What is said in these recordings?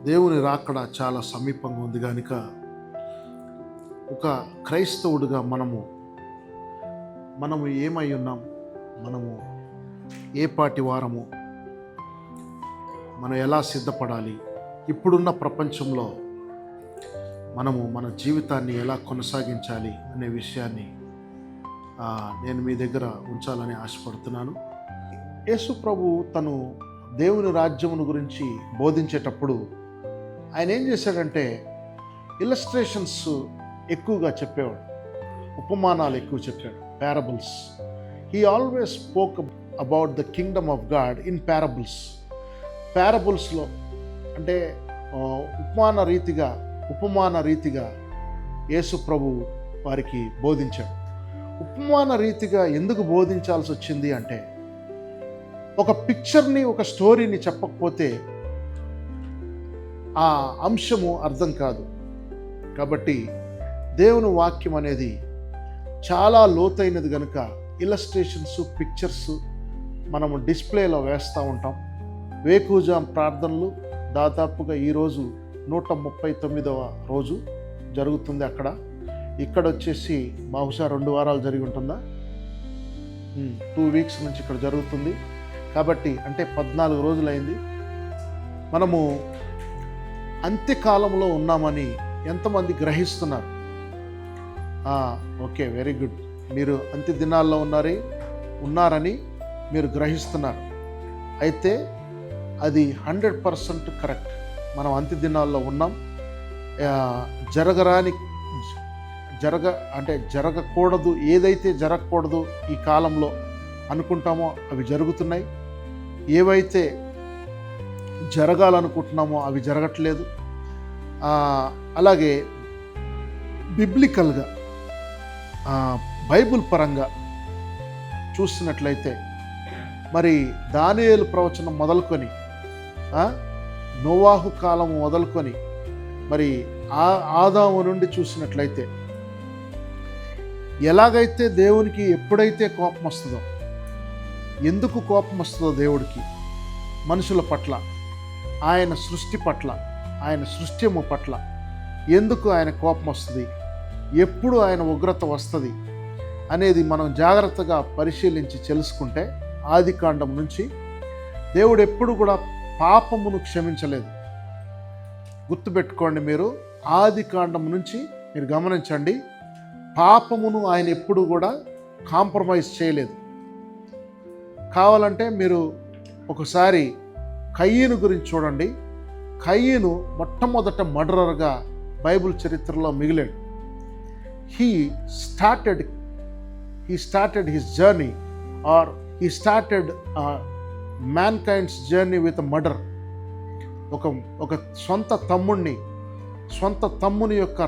దేవుని రాకడ చాలా సమీపంగా ఉంది కనుక ఒక క్రైస్తవుడిగా మనము ఏమై ఉన్నాం, మనము ఏ పాటి వారము, మనం ఎలా సిద్ధపడాలి, ఇప్పుడున్న ప్రపంచంలో మనము మన జీవితాన్ని ఎలా కొనసాగించాలి అనే విషయాన్ని నేను మీ దగ్గర ఉంచాలని ఆశపడుతున్నాను. యేసు ప్రభు తను దేవుని రాజ్యమును గురించి బోధించేటప్పుడు ఆయన ఏం చేశాడంటే ఇల్లస్ట్రేషన్స్ ఎక్కువగా చెప్పేవాడు, ఉపమానాలు ఎక్కువ చెప్పాడు, parables. He always spoke about the kingdom of God in పారబుల్స్లో అంటే ఉపమాన రీతిగా యేసు ప్రభు వారికి బోధించాడు. ఉపమాన రీతిగా ఎందుకు బోధించాల్సి వచ్చింది అంటే, ఒక పిక్చర్ని, ఒక స్టోరీని చెప్పకపోతే ఆ అంశము అర్థం కాదు. కాబట్టి దేవుని వాక్యం అనేది చాలా లోతైనది కనుక ఇల్లస్ట్రేషన్స్, పిక్చర్స్ మనము డిస్ప్లేలో వేస్తూ ఉంటాం. వేకువజాం ప్రార్థనలు దాదాపుగా ఈరోజు 139వ రోజు జరుగుతుంది. ఇక్కడ వచ్చేసి బహుశా 2 వారాలు జరిగి ఉంటుందా, 2 వీక్స్ నుంచి ఇక్కడ జరుగుతుంది. కాబట్టి అంటే 14 రోజులైంది. మనము అంత్యకాలంలో ఉన్నామని ఎంతమంది గ్రహిస్తున్నారు? Okay, very good. మీరు అంత్య దినాల్లో ఉన్నారని మీరు గ్రహిస్తున్నారు. అయితే అది 100% కరెక్ట్. మనం అంత్య దినాల్లో ఉన్నాం. జరగకూడదు, ఏదైతే జరగకూడదు ఈ కాలంలో అనుకుంటామో అవి జరుగుతున్నాయి. ఏవైతే జరగాలనుకుంటున్నామో అవి జరగట్లేదు. అలాగే బిబ్లికల్గా బైబిల్ పరంగా చూస్తున్నట్లయితే మరి దానియేలు ప్రవచనం మొదలుకొని నోవాహు కాలం మొదలుకొని మరి ఆదాము నుండి చూసినట్లయితే ఎలాగైతే దేవునికి ఎప్పుడైతే కోపం వస్తుందో, ఎందుకు కోపం వస్తుందో దేవుడికి మనుషుల పట్ల, ఆయన సృష్టి పట్ల, ఆయన సృష్టిము పట్ల ఎందుకు ఆయన కోపం వస్తుంది, ఎప్పుడు ఆయన ఉగ్రత వస్తుంది అనేది మనం జాగ్రత్తగా పరిశీలించి తెలుసుకుంటే, ఆదికాండం నుంచి దేవుడు ఎప్పుడు కూడా పాపమును క్షమించలేదు. గుర్తుపెట్టుకోండి, మీరు ఆదికాండం నుంచి మీరు గమనించండి, పాపమును ఆయన ఎప్పుడు కూడా కాంప్రమైజ్ చేయలేదు. కావాలంటే మీరు ఒకసారి కయ్యను గురించి చూడండి. కయ్యను మొట్టమొదట మర్డరర్గా బైబిల్ చరిత్రలో మిగిలాడు. He started his journey, or he started mankind's journey with murder. ఒక సొంత తమ్ముని యొక్క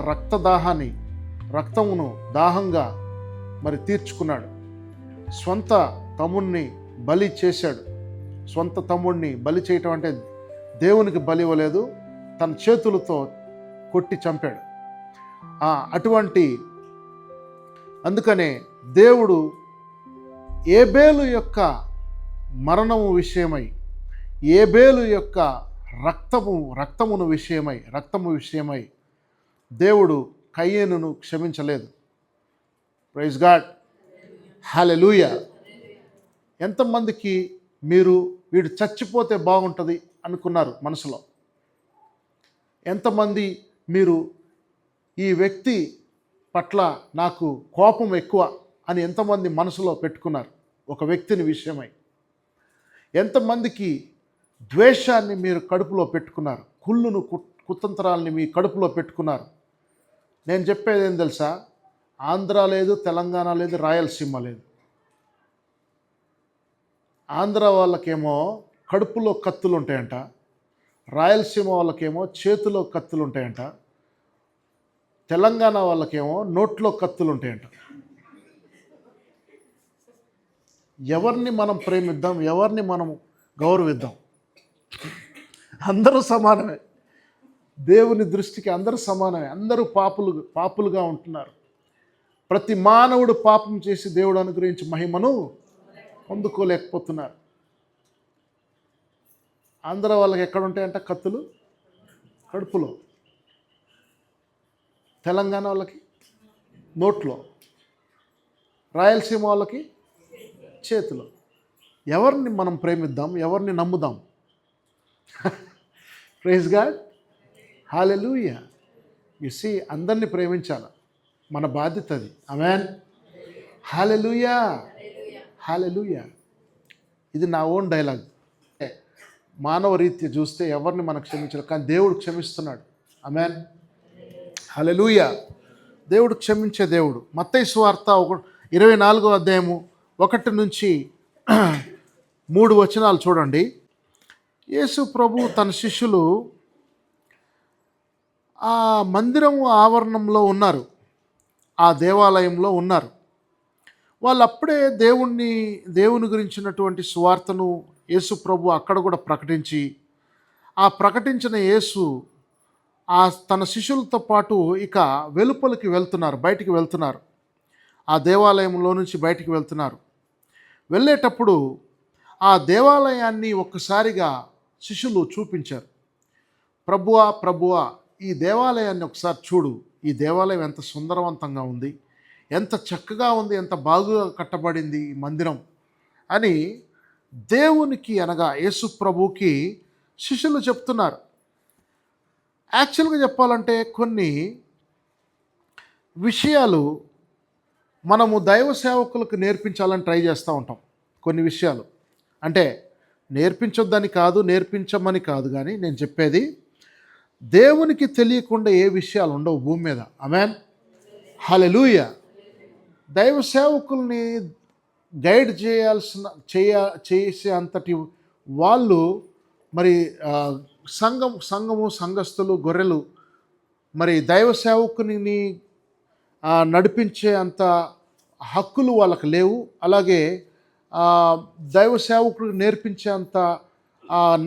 రక్తమును దాహంగా మరి తీర్చుకున్నాడు. సొంత తమ్ముడిని బలి చేశాడు. సొంత తమ్ముడిని బలి చేయటం అంటే దేవునికి బలి ఇవ్వలేదు, తన చేతులతో కొట్టి చంపాడు. అందుకనే దేవుడు ఏబేలు యొక్క మరణము విషయమై, ఏబేలు యొక్క రక్తము విషయమై దేవుడు కయ్యేనును క్షమించలేదు. ప్రైజ్ గాడ్, హల్లెలూయా. ఎంతమందికి వీడు చచ్చిపోతే బాగుంటుంది అనుకున్నారు మనసులో? ఎంతమంది మీరు ఈ వ్యక్తి పట్ల నాకు కోపం ఎక్కువ అని ఎంతమంది మనసులో పెట్టుకున్నారు ఒక వ్యక్తిని విషయమై? ఎంతమందికి ద్వేషాన్ని మీరు కడుపులో పెట్టుకున్నారు? కుళ్ళును, కుతంత్రాలని మీ కడుపులో పెట్టుకున్నారు? నేను చెప్పేది ఏం తెలుసా? ఆంధ్ర లేదు, తెలంగాణ లేదు, రాయలసీమ లేదు. ఆంధ్ర వాళ్ళకేమో కడుపులో కత్తులు ఉంటాయంట, రాయలసీమ వాళ్ళకేమో చేతిలో కత్తులు ఉంటాయంట, తెలంగాణ వాళ్ళకేమో నోట్లో కత్తులు ఉంటాయంట. ఎవరిని మనం ప్రేమిద్దాం, ఎవరిని మనం గౌరవిద్దాం? అందరూ సమానమే. దేవుని దృష్టికి అందరూ సమానమే. అందరూ పాపులుగా ఉంటున్నారు. ప్రతి మానవుడు పాపం చేసి దేవుడు అనుగ్రహించి మహిమను పొందుకోలేకపోతున్నారు. ఆంధ్ర వాళ్ళకి ఎక్కడ ఉంటాయంట కత్తులు? కడుపులో, తెలంగాణ వాళ్ళకి నోట్లో, రాయలసీమ వాళ్ళకి చేతిలో. ఎవరిని మనం ప్రేమిద్దాం, ఎవరిని నమ్ముదాం? Praise God, hallelujah. You see, అందరినీ ప్రేమించాలి, మన బాధ్యత అది. ఆమేన్, హల్లెలూయా, హల్లెలూయా. ఇది నా ఓన్ డైలాగ్. మానవ రీత్యా చూస్తే ఎవరిని మనం క్షమించాలి, కానీ దేవుడు క్షమిస్తున్నాడు. ఆమేన్, హల్లెలూయా. దేవుడు క్షమించే దేవుడు. మత్తయి సువార్త 24వ అధ్యాయము 1 నుంచి 3 వచనాలు చూడండి. యేసు ప్రభు తన శిష్యులు ఆ మందిరం ఆవరణంలో ఉన్నారు, ఆ దేవాలయంలో ఉన్నారు. వాళ్ళు అప్పుడే దేవుని గురించినటువంటి సువార్తను యేసు ప్రభు అక్కడ కూడా ప్రకటించి, ఆ ప్రకటించిన యేసు తన శిష్యులతో పాటు ఇక వెలుపలికి వెళ్తున్నారు, బయటికి వెళ్తున్నారు. ఆ దేవాలయంలో నుంచి బయటికి వెళ్తున్నారు. వెళ్ళేటప్పుడు ఆ దేవాలయాన్ని ఒక్కసారిగా శిష్యులు చూపించారు. ప్రభువా, ప్రభువా, ఈ దేవాలయాన్ని ఒకసారి చూడు, ఈ దేవాలయం ఎంత సుందరవంతంగా ఉంది, ఎంత చక్కగా ఉంది, ఎంత బాగా కట్టబడింది ఈ మందిరం అని దేవునికి అనగా యేసు ప్రభువుకి శిష్యులు చెప్తున్నారు. యాక్చువల్గా చెప్పాలంటే కొన్ని విషయాలు మనము దైవ సేవకులకు నేర్పించాలని ట్రై చేస్తూ ఉంటాం. కొన్ని విషయాలు అంటే నేర్పించొద్దని కాదు, నేర్పించమని కాదు, కానీ నేను చెప్పేది దేవునికి తెలియకుండా ఏ విషయాలు ఉండవు భూమి మీద. ఆమేన్, హల్లెలూయా. దైవ సేవకుల్ని గైడ్ చేసే అంతటి వాళ్ళు మరి సంఘస్థులు, గొర్రెలు మరి దైవ సేవకుని నడిపించే అంత హక్కులు వాళ్ళకి లేవు. అలాగే దైవ సేవకుడికి నేర్పించే అంత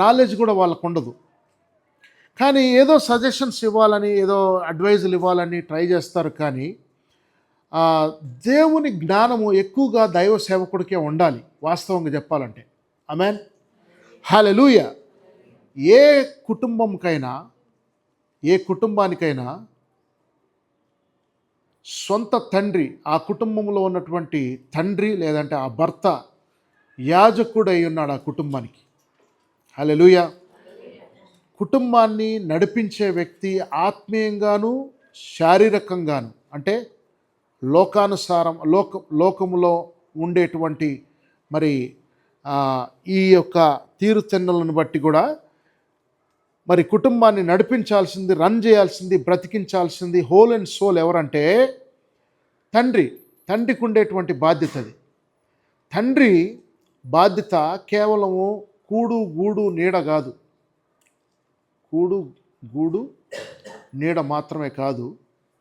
నాలెడ్జ్ కూడా వాళ్ళకు ఉండదు. కానీ ఏదో సజెషన్స్ ఇవ్వాలని, ఏదో అడ్వైజులు ఇవ్వాలని ట్రై చేస్తారు. కానీ దేవుని జ్ఞానము ఎక్కువగా దైవ సేవకుడికే ఉండాలి వాస్తవంగా చెప్పాలంటే. ఆమేన్, హల్లెలూయా. ఏ కుటుంబానికైనా సొంత తండ్రి, ఆ కుటుంబంలో ఉన్నటువంటి తండ్రి లేదంటే ఆ భర్త యాజకుడై ఉన్నాడు ఆ కుటుంబానికి. హల్లెలూయా. కుటుంబాన్ని నడిపించే వ్యక్తి ఆత్మీయంగాను శారీరకంగాను, అంటే లోకానుసారం లోకములో ఉండేటువంటి మరి ఈ యొక్క తీరుతెన్నులను బట్టి కూడా మరి కుటుంబాన్ని నడిపించాల్సింది, రన్ చేయాల్సింది, బ్రతికించాల్సింది హోల్ అండ్ సోల్ ఎవరంటే తండ్రికి ఉండేటువంటి బాధ్యత అది. తండ్రి బాధ్యత కేవలము కూడు గూడు నీడ కాదు, కూడు గూడు నీడ మాత్రమే కాదు.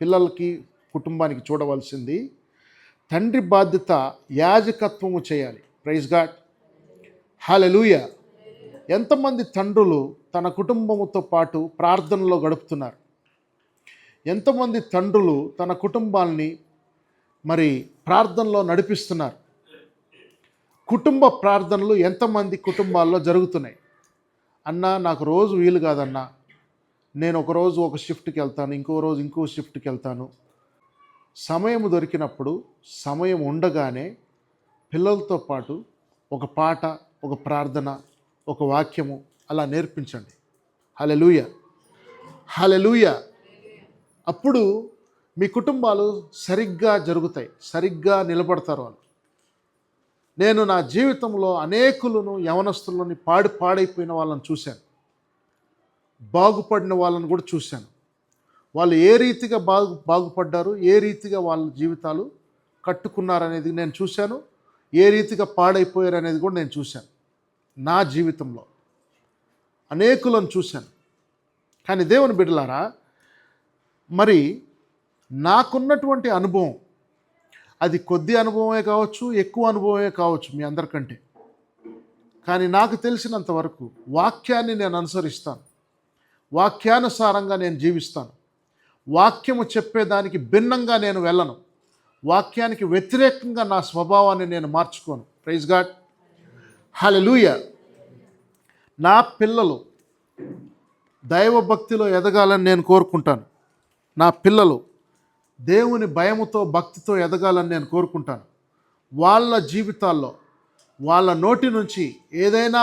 పిల్లలకి, కుటుంబానికి చూడవలసింది తండ్రి బాధ్యత యాజకత్వము చేయాలి. ప్రైజ్ గాడ్, హల్లెలూయా. ఎంతమంది తండ్రులు తన కుటుంబముతో పాటు ప్రార్థనలో గడుపుతున్నారు? ఎంతమంది తండ్రులు తన కుటుంబాన్ని మరి ప్రార్థనలో నడిపిస్తున్నారు? కుటుంబ ప్రార్థనలు ఎంతమంది కుటుంబాల్లో జరుగుతున్నాయి? అన్నా, నాకు రోజు వీలు కాదన్నా, నేను ఒకరోజు ఒక షిఫ్ట్కి వెళ్తాను, ఇంకో రోజు ఇంకో షిఫ్ట్కి వెళ్తాను. సమయం దొరికినప్పుడు, సమయం ఉండగానే పిల్లలతో పాటు ఒక పాట, ఒక ప్రార్థన, ఒక వాక్యము అలా నేర్పించండి. హల్లెలూయా, హల్లెలూయా. అప్పుడు మీ కుటుంబాలు సరిగ్గా జరుగుతాయి, సరిగ్గా నిలబడతారు వాళ్ళు. నేను నా జీవితంలో అనేకులను, యవనస్తులని పాడైపోయిన వాళ్ళని చూశాను, బాగుపడిన వాళ్ళని కూడా చూశాను. వాళ్ళు ఏ రీతిగా బాగుపడ్డారు, ఏ రీతిగా వాళ్ళ జీవితాలు కట్టుకున్నారనేది నేను చూశాను, ఏ రీతిగా పాడైపోయారు అనేది కూడా నేను చూశాను. నా జీవితంలో అనేకులను చూశాను. కానీ దేవుని బిడ్డలారా, మరి నాకున్నటువంటి అనుభవం, అది కొద్ది అనుభవమే కావచ్చు, ఎక్కువ అనుభవమే కావచ్చు మీ అందరికంటే, కానీ నాకు తెలిసినంత వరకు వాక్యాన్ని నేను అనుసరిస్తాను, వాక్యానుసారంగా నేను జీవిస్తాను. వాక్యము చెప్పేదానికి భిన్నంగా నేను వెళ్ళను, వాక్యానికి వ్యతిరేకంగా నా స్వభావాన్ని నేను మార్చుకోను. Praise God, hallelujah. నా పిల్లలు దైవభక్తిలో ఎదగాలని నేను కోరుకుంటాను. నా పిల్లలు దేవుని భయముతో భక్తితో ఎదగాలని నేను కోరుకుంటాను. వాళ్ళ జీవితాల్లో వాళ్ళ నోటి నుంచి ఏదైనా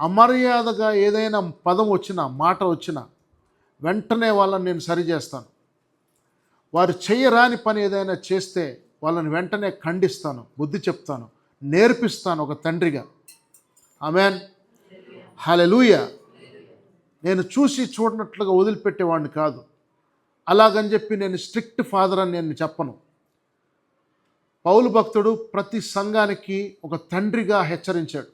అమర్యాదగా ఏదైనా పదం వచ్చినా మాట వచ్చినా వెంటనే వాళ్ళని నేను సరిచేస్తాను. వారు చెయ్యరాని పని ఏదైనా చేస్తే వాళ్ళని వెంటనే ఖండిస్తాను, బుద్ధి చెప్తాను, నేర్పిస్తాను ఒక తండ్రిగా. ఆమేన్, హల్లెలూయా. నేను చూసి చూడనట్లుగా వదిలిపెట్టేవాడిని కాదు. అలాగని చెప్పి నేను స్ట్రిక్ట్ ఫాదర్ అని నేను చెప్పను. పౌలు భక్తుడు ప్రతి సంఘానికి ఒక తండ్రిగా హెచ్చరించాడు.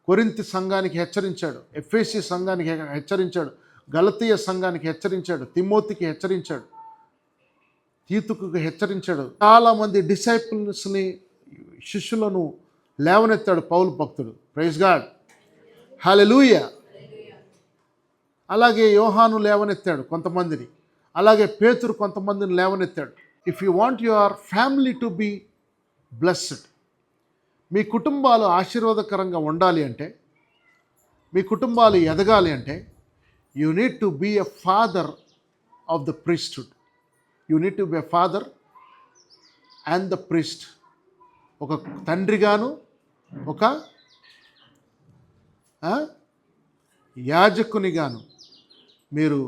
కొరింథీ సంఘానికి హెచ్చరించాడు, ఎఫెసీ సంఘానికి హెచ్చరించాడు, గలతీయ సంఘానికి హెచ్చరించాడు, తిమోతికి హెచ్చరించాడు, తీతుకు హెచ్చరించాడు. చాలామంది డిసైపుల్స్ని, శిష్యులను లేవనెత్తాడు పౌలు భక్తుడు. Praise God, hallelujah. అలాగే యోహాను లేవనెత్తాడు కొంతమందిని, అలాగే పేతురు కొంతమందిని లేవనెత్తాడు. If you want your family to be blessed, మీ కుటుంబాలు ఆశీర్వాదకరంగా ఉండాలి అంటే, మీ కుటుంబాలు ఎదగాలి అంటే, you need to be a father of the priesthood. You need to be a father and the priest. ఒక తండ్రిగాను ఒక యాజకునిగాను మీరు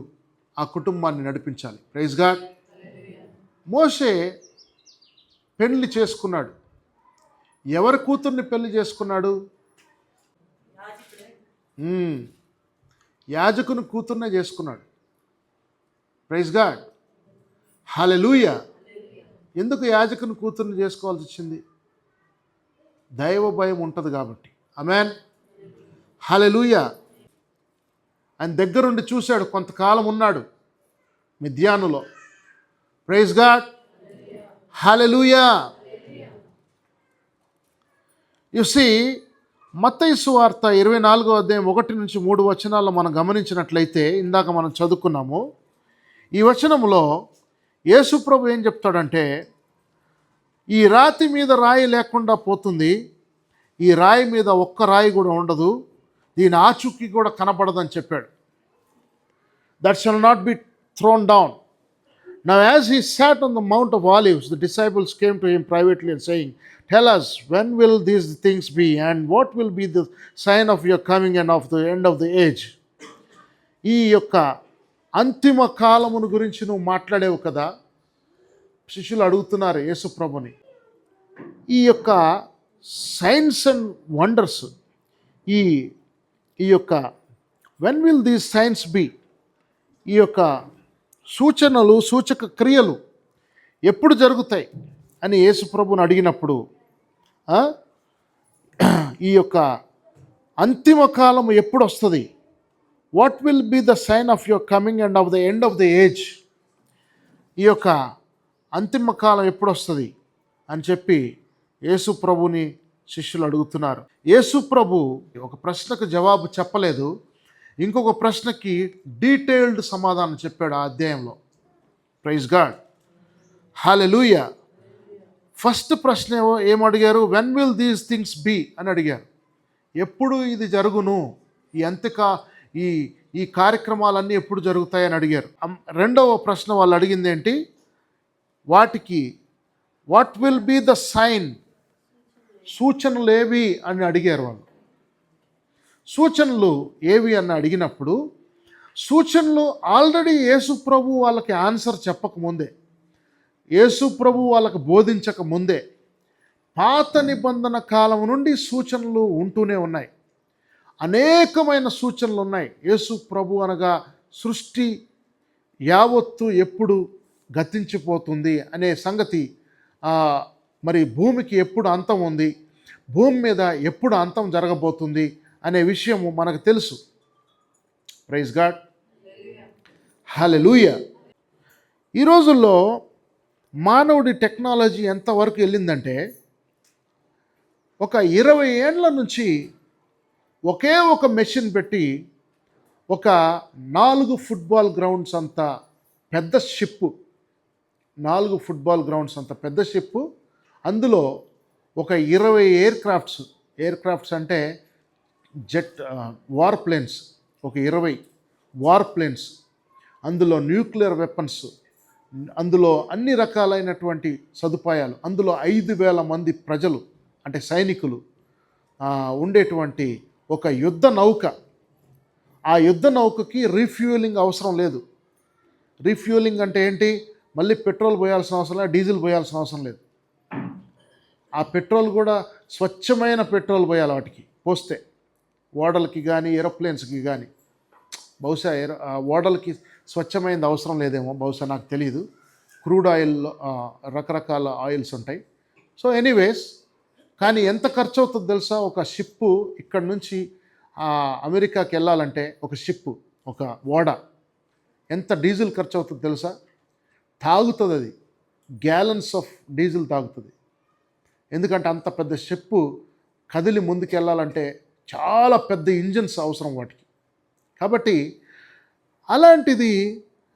ఆ కుటుంబాన్ని నడిపించాలి. Praise God. మోషే పెళ్లి చేసుకున్నాడు. ఎవరి కూతుర్ని పెళ్లి చేసుకున్నాడు? యాజకుని కూతుర్నే చేసుకున్నాడు. ప్రైజ్ గాడ్, హల్లెలూయా. ఎందుకు యాజకుని కూతుర్ని చేసుకోవాల్సి వచ్చింది? దైవ భయం ఉంటుంది కాబట్టి. ఆమేన్, హల్లెలూయా. ఆయన దగ్గరుండి చూశాడు, కొంతకాలం ఉన్నాడు మిద్యానులో. Praise God, hallelujah. You see, మత్తయి సువార్త 24వ అధ్యాయం 1-3 వచనాల్లో మనం గమనించినట్లయితే, ఇందాక మనం చదువుకున్నాము. ఈ వచనంలో యేసు ప్రభు ఏం చెప్తాడంటే, ఈ రాతి మీద రాయి లేకుండా పోతుంది, ఈ రాయి మీద ఒక్క రాయి కూడా ఉండదు, దీని ఆచూకీ కూడా కనపడదని చెప్పాడు. That shall not be throne down. Now as he sat on the Mount of Olives, the disciples came to him privately and saying, tell us, when will these things be, and what will be the sign of your coming and of the end of the age? ఈ యొక్క అంతిమ కాలమును గురించి నువ్వు మాట్లాడేవు కదా. శిష్యులు అడుగుతున్నారు యేసు ప్రభుని, ఈ యొక్క సైన్స్ అండ్ వండర్స్, ఈ యొక్క when will these signs be, ఈ యొక్క సూచనలు, సూచక క్రియలు ఎప్పుడు జరుగుతాయి అని యేసు ప్రభుని అడిగినప్పుడు, ఈ యొక్క అంతిమ కాలము ఎప్పుడు వస్తుంది, what will be the sign of your coming and of the end of the age, ఈ యొక్క అంతిమ కాలం ఎప్పుడు వస్తుంది అని చెప్పి యేసు ప్రభుని శిష్యులు అడుగుతున్నారు. యేసు ప్రభు ఒక ప్రశ్నకు జవాబు చెప్పలేదు, ఇంకొక ప్రశ్నకి డీటెయిల్డ్ సమాధానం చెప్పాడు ఆ అధ్యాయంలో. Praise God, hallelujah. ఫస్ట్ ప్రశ్న ఏమడిగారు? When will these things be అని అడిగారు. ఎప్పుడు ఇది జరుగును, ఈ కార్యక్రమాలన్నీ ఎప్పుడు జరుగుతాయని అడిగారు. రెండవ ప్రశ్న వాళ్ళు అడిగింది ఏంటి? వాటికి what will be the sign, సూచనలు ఏవి అని అడిగారు వాళ్ళు. సూచనలు ఏవి అని అడిగినప్పుడు, సూచనలు ఆల్రెడీ యేసు ప్రభు వాళ్ళకి ఆన్సర్ చెప్పకముందే, యేసు ప్రభు వాళ్ళకి బోధించక ముందే పాత నిబంధన కాలం నుండి సూచనలు ఉంటూనే ఉన్నాయి. అనేకమైన సూచనలు ఉన్నాయి. యేసు ప్రభు అనగా సృష్టి యావత్తు ఎప్పుడు గతించిపోతుంది అనే సంగతి, మరి భూమికి ఎప్పుడు అంతం ఉంది, భూమి మీద ఎప్పుడు అంతం జరగబోతుంది అనే విషయము మనకు తెలుసు. ప్రైజ్ గాడ్, హల్లెలూయా. ఈ రోజుల్లో మానవుడి టెక్నాలజీ ఎంతవరకు వెళ్ళిందంటే, ఒక 20 ఏండ్ల నుంచి ఒకే ఒక మెషిన్ పెట్టి ఒక 4 ఫుట్బాల్ గ్రౌండ్స్ అంత పెద్ద షిప్, 4 ఫుట్బాల్ గ్రౌండ్స్ అంత పెద్ద షిప్, అందులో ఒక 20 ఎయిర్ క్రాఫ్ట్స్ అంటే జెట్ వార్ ప్లేన్స్ ఒక 20, వార్ ప్లేన్స్, అందులో న్యూక్లియర్ వెపన్స్, అందులో అన్ని రకాలైనటువంటి సదుపాయాలు, అందులో 5,000 మంది ప్రజలు అంటే సైనికులు ఉండేటువంటి ఒక యుద్ధ నౌక. ఆ యుద్ధ నౌకకి రీఫ్యూయలింగ్ అవసరం లేదు. రీఫ్యూయలింగ్ అంటే ఏంటి? మళ్ళీ పెట్రోల్ పోయాల్సిన అవసరం లేదు, డీజిల్ పోయాల్సిన అవసరం లేదు. ఆ పెట్రోల్ కూడా స్వచ్ఛమైన పెట్రోల్ పోయాలి వాటికి పోస్తే, ఓడలకి కానీ ఏరోప్లేన్స్కి కానీ. బహుశా ఓడలకి స్వచ్ఛమైనది అవసరం లేదేమో, బహుశా నాకు తెలియదు. క్రూడ్ ఆయిల్, రకరకాల ఆయిల్స్ ఉంటాయి. సో ఎనీవేస్, కానీ ఎంత ఖర్చు అవుతుందో తెలుసా? ఒక షిప్పు ఇక్కడ నుంచి అమెరికాకి వెళ్ళాలంటే ఒక షిప్పు, ఒక ఓడ ఎంత డీజిల్ ఖర్చు అవుతుందో తెలుసా? తాగుతుంది అది, గ్యాలన్స్ ఆఫ్ డీజిల్ తాగుతుంది. ఎందుకంటే అంత పెద్ద షిప్పు కదిలి ముందుకు వెళ్ళాలంటే చాలా పెద్ద ఇంజిన్స్ అవసరం వాటికి. కాబట్టి అలాంటిది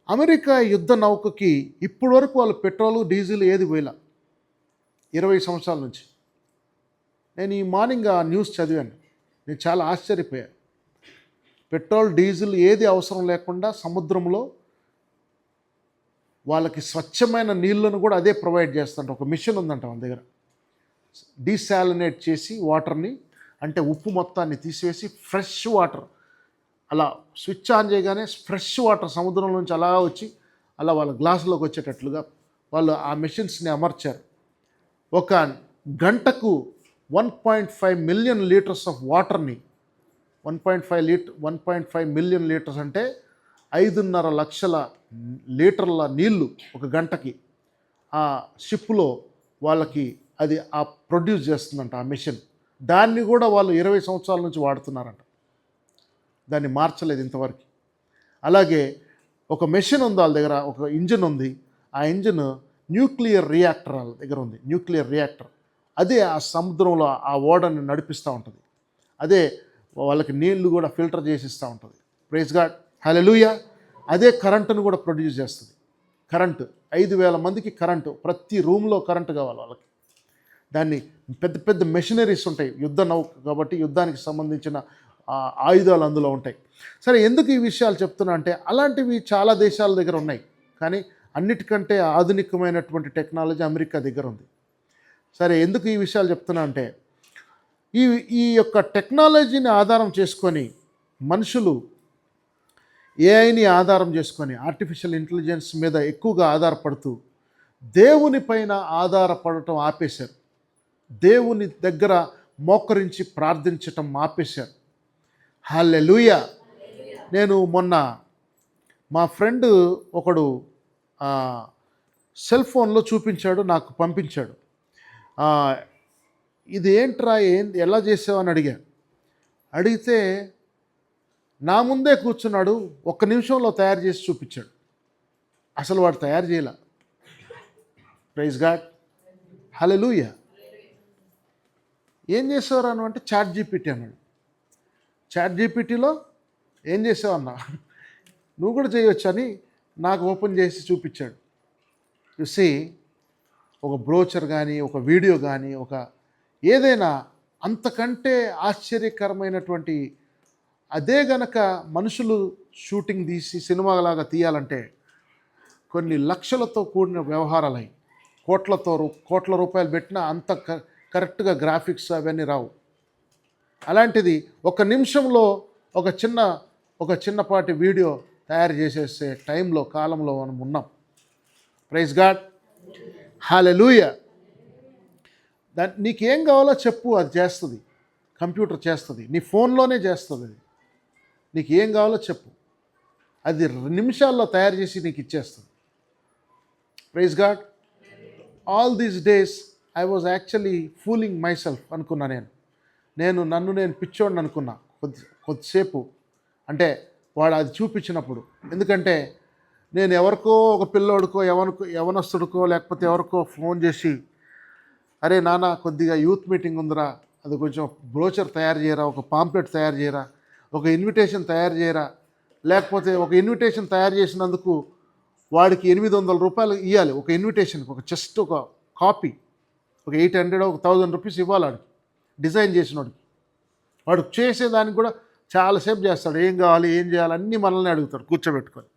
అమెరికా యుద్ధ నౌకకి ఇప్పటి వరకు వాళ్ళు పెట్రోలు డీజిల్ ఏది పోయిలా 20 సంవత్సరాల నుంచి. నేను ఈ మార్నింగ్ ఆ న్యూస్ చదివాను, నేను చాలా ఆశ్చర్యపోయాను. పెట్రోల్ డీజిల్ ఏది అవసరం లేకుండా సముద్రంలో వాళ్ళకి స్వచ్ఛమైన నీళ్ళను కూడా అదే ప్రొవైడ్ చేస్తుంట. ఒక మిషన్ ఉందంట వాళ్ళ దగ్గర, డీసాలినేట్ చేసి వాటర్ని, అంటే ఉప్పు మొత్తాన్ని తీసివేసి ఫ్రెష్ వాటర్ అలా స్విచ్ ఆన్ చేయగానే ఫ్రెష్ వాటర్ సముద్రం నుంచి అలా వచ్చి అలా వాళ్ళ గ్లాసులోకి వచ్చేటట్లుగా వాళ్ళు ఆ మెషిన్స్ని అమర్చారు. ఒక గంటకు 1.5 మిలియన్ లీటర్స్ ఆఫ్ వాటర్ని, 1.5 మిలియన్ లీటర్స్ అంటే 5.5 లక్షల లీటర్ల నీళ్లు ఒక గంటకి ఆ షిప్లో వాళ్ళకి అది ప్రొడ్యూస్ చేస్తుందంట ఆ మెషిన్. దాన్ని కూడా వాళ్ళు 20 సంవత్సరాల నుంచి వాడుతున్నారంట, దాన్ని మార్చలేదు ఇంతవరకు. అలాగే ఒక మెషిన్ ఉంది వాళ్ళ దగ్గర, ఒక ఇంజిన్ ఉంది. ఆ ఇంజిన్ న్యూక్లియర్ రియాక్టర్ వాళ్ళ దగ్గర ఉంది, న్యూక్లియర్ రియాక్టర్. అదే ఆ సముద్రంలో ఆ ఓడని నడిపిస్తూ ఉంటుంది. అదే వాళ్ళకి నీళ్లు కూడా ఫిల్టర్ చేసి ఇస్తూ ఉంటుంది. ప్రైజ్ గాడ్, హల్లెలూయా. అదే కరెంటును కూడా ప్రొడ్యూస్ చేస్తుంది. కరెంటు 5,000 మందికి కరెంటు, ప్రతి రూమ్లో కరెంటు కావాలి వాళ్ళకి. దాన్ని పెద్ద పెద్ద మెషినరీస్ ఉంటాయి, యుద్ధ నౌక కాబట్టి యుద్ధానికి సంబంధించిన ఆయుధాలు అందులో ఉంటాయి. సరే, ఎందుకు ఈ విషయాలు చెప్తున్నా అంటే అలాంటివి చాలా దేశాల దగ్గర ఉన్నాయి, కానీ అన్నిటికంటే ఆధునికమైనటువంటి టెక్నాలజీ అమెరికా దగ్గర ఉంది. సరే, ఎందుకు ఈ విషయాలు చెప్తున్నా అంటే ఈ యొక్క టెక్నాలజీని ఆధారం చేసుకొని మనుషులు ఏఐని ఆధారం చేసుకొని ఆర్టిఫిషియల్ ఇంటెలిజెన్స్ మీద ఎక్కువగా ఆధారపడుతూ దేవుని పైన ఆధారపడటం ఆపేశారు. దేవుని దగ్గర మోకరించి ప్రార్థించటం ఆపేశారు. హల్లెలూయా. నేను మొన్న మా ఫ్రెండ్ ఒకడు సెల్ ఫోన్లో చూపించాడు, నాకు పంపించాడు. ఇది ఏంట్రా, ఎలా చేసావు అని అడిగితే నా ముందే కూర్చున్నాడు, 1 నిమిషంలో తయారు చేసి చూపించాడు. అసలు వాడు తయారు చేయలే. ప్రైజ్ గాడ్, హల్లెలూయా. ఏం చేసేవారు అన్న అంటే చాట్ జీపీటీ అన్నాడు. చాట్ జీపీటీలో ఏం చేసావు అన్నా, నువ్వు కూడా చేయొచ్చు అని నాకు ఓపెన్ చేసి చూపించాడు. చూసి ఒక బ్రోచర్ కానీ, ఒక వీడియో కానీ, ఒక ఏదైనా అంతకంటే ఆశ్చర్యకరమైనటువంటి, అదే గనక మనుషులు షూటింగ్ తీసి సినిమాలాగా తీయాలంటే కొన్ని లక్షలతో కూడిన వ్యవహారాలు అయి, కోట్ల రూపాయలు పెట్టినా అంత కరెక్ట్గా గ్రాఫిక్స్ అవన్నీ రావు. అలాంటిది 1 నిమిషంలో ఒక చిన్నపాటి వీడియో తయారు చేసేసే టైంలో, కాలంలో మనం ఉన్నాం. ప్రైజ్ గాడ్, హల్లెలూయా. నీకేం కావాలో చెప్పు, అది చేస్తుంది. కంప్యూటర్ చేస్తుంది, నీ ఫోన్లోనే చేస్తుంది. అది నీకు ఏం కావాలో చెప్పు, అది నిమిషాల్లో తయారు చేసి నీకు ఇచ్చేస్తుంది. Praise God. All these days I was actually fooling myself అనుకున్నా. నన్ను నేను పిచ్చోడిని అనుకున్నా కొద్దిసేపు. అంటే వాడు అది చూపించినప్పుడు, ఎందుకంటే నేను ఎవరికో, ఒక పిల్లోడికో, యవనస్తుడికో, లేకపోతే ఎవరికో ఫోన్ చేసి, అరే నాన్న కొద్దిగా యూత్ మీటింగ్ ఉందిరా, అది కొంచెం బ్రోచర్ తయారు చేయరా, ఒక పాంప్లెట్ తయారు చేయరా, ఒక ఇన్విటేషన్ తయారు చేయరా, లేకపోతే ఒక ఇన్విటేషన్ తయారు చేసినందుకు వాడికి 800 రూపాయలు ఇవ్వాలి. ఒక ఇన్విటేషన్కి జస్ట్ ఒక కాపీ, ఒక 800 ఒక 1000 రూపీస్ ఇవ్వాలి వాడికి, డిజైన్ చేసినోడికి. వాడు చేసేదానికి కూడా చాలాసేపు చేస్తాడు. ఏం కావాలి, ఏం చేయాలి అన్నీ మనల్ని అడుగుతాడు కూర్చోబెట్టుకొని.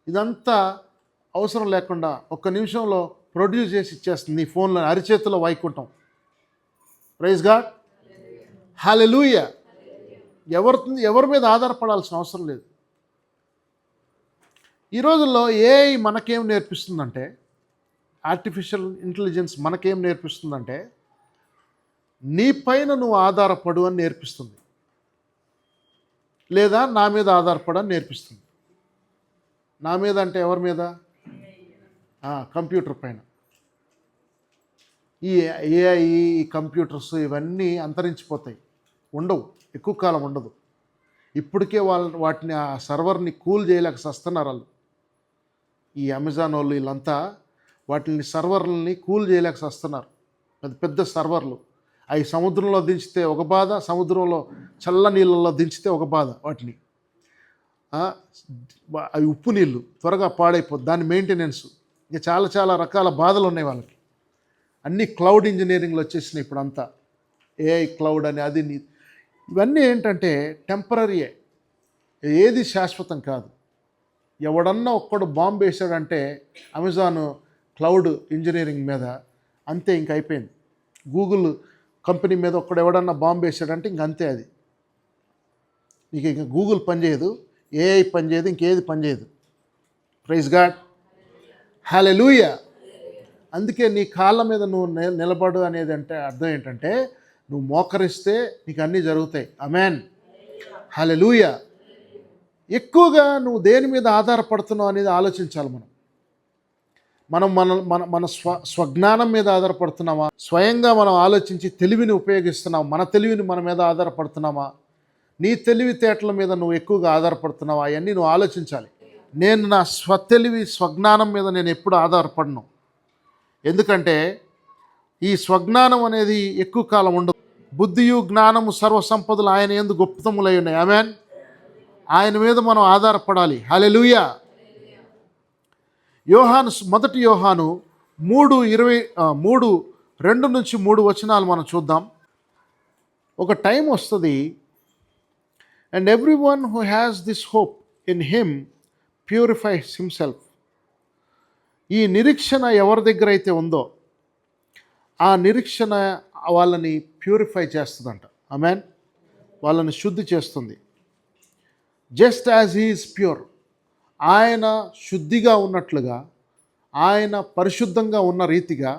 ఇదంతా అవసరం లేకుండా ఒక్క నిమిషంలో ప్రొడ్యూస్ చేసి ఇచ్చేస్తుంది నీ ఫోన్లో, అరిచేతిలో వైకుంఠం. ప్రైజ్ గాడ్, హల్లెలూయా. ఎవరి మీద ఆధారపడాల్సిన అవసరం లేదు. ఈ రోజుల్లో ఏఐ మనకేం నేర్పిస్తుందంటే, ఆర్టిఫిషియల్ ఇంటెలిజెన్స్ మనకేం నేర్పిస్తుందంటే, నీ పైన నువ్వు ఆధారపడు అని నేర్పిస్తుంది, లేదా నా మీద ఆధారపడు అని నేర్పిస్తుంది. నా మీద అంటే ఎవరి మీద? కంప్యూటర్ పైన. ఈ ఏఐ, ఈ కంప్యూటర్స్ ఇవన్నీ అంతరించిపోతాయి, ఉండవు, ఎక్కువ కాలం ఉండదు. ఇప్పటికే వాటిని ఆ సర్వర్ని కూల్ చేయలేక సస్తున్నారు వాళ్ళు. ఈ అమెజాన్ వాళ్ళు వీళ్ళంతా వాటిని సర్వర్లని కూల్ చేయలేక సస్తున్నారు. పెద్ద పెద్ద సర్వర్లు అవి సముద్రంలో దించితే ఒక బాధ, సముద్రంలో చల్ల నీళ్ళల్లో దించితే ఒక బాధ. వాటిని అవి ఉప్పు నీళ్ళు త్వరగా పాడైపోద్ది, దాని మెయింటెనెన్స్, ఇంకా చాలా చాలా రకాల బాధలు ఉన్నాయి వాళ్ళకి. అన్నీ క్లౌడ్ ఇంజనీరింగ్లో వచ్చేసినాయి ఇప్పుడు అంతా. ఏఐ క్లౌడ్ అని అది ఇవన్నీ ఏంటంటే టెంపరరీయే, ఏది శాశ్వతం కాదు. ఎవడన్నా ఒక్కడు బాంబు వేసాడంటే అమెజాన్ క్లౌడ్ ఇంజనీరింగ్ మీద, అంతే ఇంక అయిపోయింది. గూగుల్ కంపెనీ మీద ఒక్కడు ఎవడన్నా బాంబు వేసాడంటే ఇంక అంతే. అది ఇంక గూగుల్ పనిచేయదు, ఏఐ పనిచేయదు, ఇంకేది పనిచేయదు. ప్రైజ్ గాడ్, హల్లెలూయా. అందుకే నీ కాళ్ళ మీద నువ్వు నిలబడు అనేది అంటే అర్థం ఏంటంటే, నువ్వు మోకరిస్తే నీకు అన్నీ జరుగుతాయి. ఆమేన్, హల్లెలూయా. ఎక్కువగా నువ్వు దేని మీద ఆధారపడుతున్నావు అనేది ఆలోచించాలి. మనం మన స్వజ్ఞానం మీద ఆధారపడుతున్నామా? స్వయంగా మనం ఆలోచించి తెలివిని ఉపయోగిస్తున్నామా? మన తెలివిని మన మీద ఆధారపడుతున్నామా? నీ తెలివితేటల మీద నువ్వు ఎక్కువగా ఆధారపడుతున్నావా? అవన్నీ నువ్వు ఆలోచించాలి. నేను నా స్వజ్ఞానం మీద నేను ఎప్పుడు ఆధారపడను. ఎందుకంటే ఈ స్వజ్ఞానం అనేది ఎక్కువ కాలం ఉండదు. బుద్ధియు జ్ఞానము సర్వసంపదలు ఆయన యందు గుప్తములై ఉన్నాయి. ఆమేన్. ఆయన మీద మనం ఆధారపడాలి. హల్లెలూయా. మొదటి యోహాను 3:2-3 మనం చూద్దాం. ఒక టైం వస్తుంది, and every one who has this hope in him purifies himself. ఈ నిరీక్షణ ఎవరి దగ్గర అయితే ఉందో ఆ నిరీక్షణ వాళ్ళని ప్యూరిఫై చేస్తుందంట. ఆమేన్. వాళ్ళని శుద్ధి చేస్తుంది. Just as he is pure, ఆయన శుద్ధిగా ఉన్నట్లుగా, ఆయన పరిశుద్ధంగా ఉన్న రీతిగా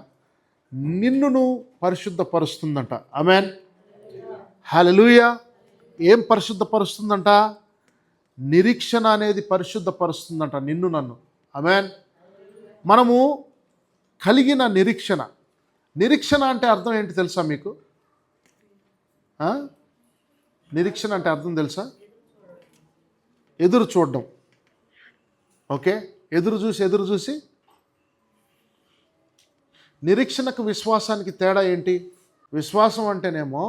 నిన్నును పరిశుద్ధపరుస్తుందంట. ఆమేన్, హల్లెలూయా. ఏం పరిశుద్ధపరుస్తుందంట? నిరీక్షణ అనేది పరిశుద్ధపరుస్తుందంట నిన్ను, నన్ను. ఆమేన్. మనము కలిగిన నిరీక్షణ అంటే అర్థం ఏంటి తెలుసా మీకు? నిరీక్షణ అంటే అర్థం తెలుసా? ఎదురు చూడడం. ఓకే, ఎదురు చూసి. నిరీక్షణకు విశ్వాసానికి తేడా ఏంటి? విశ్వాసం అంటేనేమో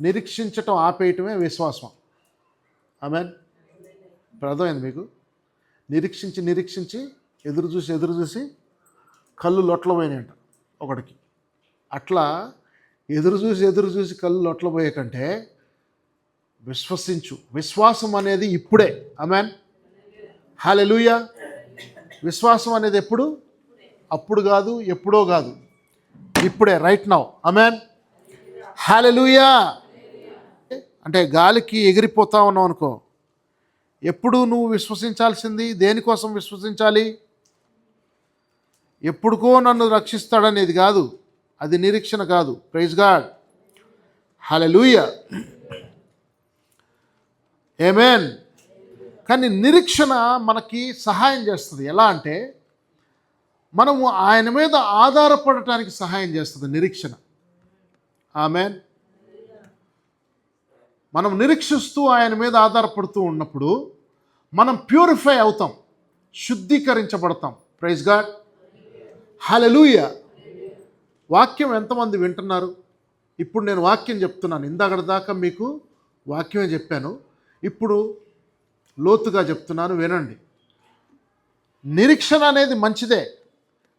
నిరీక్షించటం ఆపేయటమే విశ్వాసం. ఆమేన్. ఇప్పుడు అర్థమైంది మీకు? నిరీక్షించి ఎదురు చూసి కళ్ళు లొట్లపోయినాయంట ఒకడికి. అట్లా ఎదురు చూసి కళ్ళు లొట్లపోయే కంటే విశ్వసించు. విశ్వాసం అనేది ఇప్పుడే. ఆమేన్, హల్లెలూయా. విశ్వాసం అనేది ఎప్పుడు? అప్పుడు కాదు, ఎప్పుడో కాదు, ఇప్పుడే, రైట్ నౌ. ఆమేన్, హల్లెలూయా. అంటే గాలికి ఎగిరిపోతా ఉన్నావు అనుకో, ఎప్పుడు నువ్వు విశ్వసించాల్సింది దేనికోసం విశ్వసించాలి? ఎప్పుడుకో నన్ను రక్షిస్తాడనేది కాదు, అది నిరీక్షణ కాదు. ప్రైజ్ గాడ్, హల్లెలూయా, ఆమేన్. కానీ నిరీక్షణ మనకి సహాయం చేస్తుంది. ఎలా అంటే మనము ఆయన మీద ఆధారపడటానికి సహాయం చేస్తుంది నిరీక్షణ. ఆమేన్. మనం నిరీక్షిస్తూ ఆయన మీద ఆధారపడుతూ ఉన్నప్పుడు మనం ప్యూరిఫై అవుతాం, శుద్ధీకరించబడతాం. ప్రైజ్ గాడ్, హల్లెలూయా. వాక్యం ఎంతమంది వింటున్నారు? ఇప్పుడు నేను వాక్యం చెప్తున్నాను. ఇందాక దాకా మీకు వాక్యమే చెప్పాను, ఇప్పుడు లోతుగా చెప్తున్నాను, వినండి. నిరీక్షణ అనేది మంచిదే,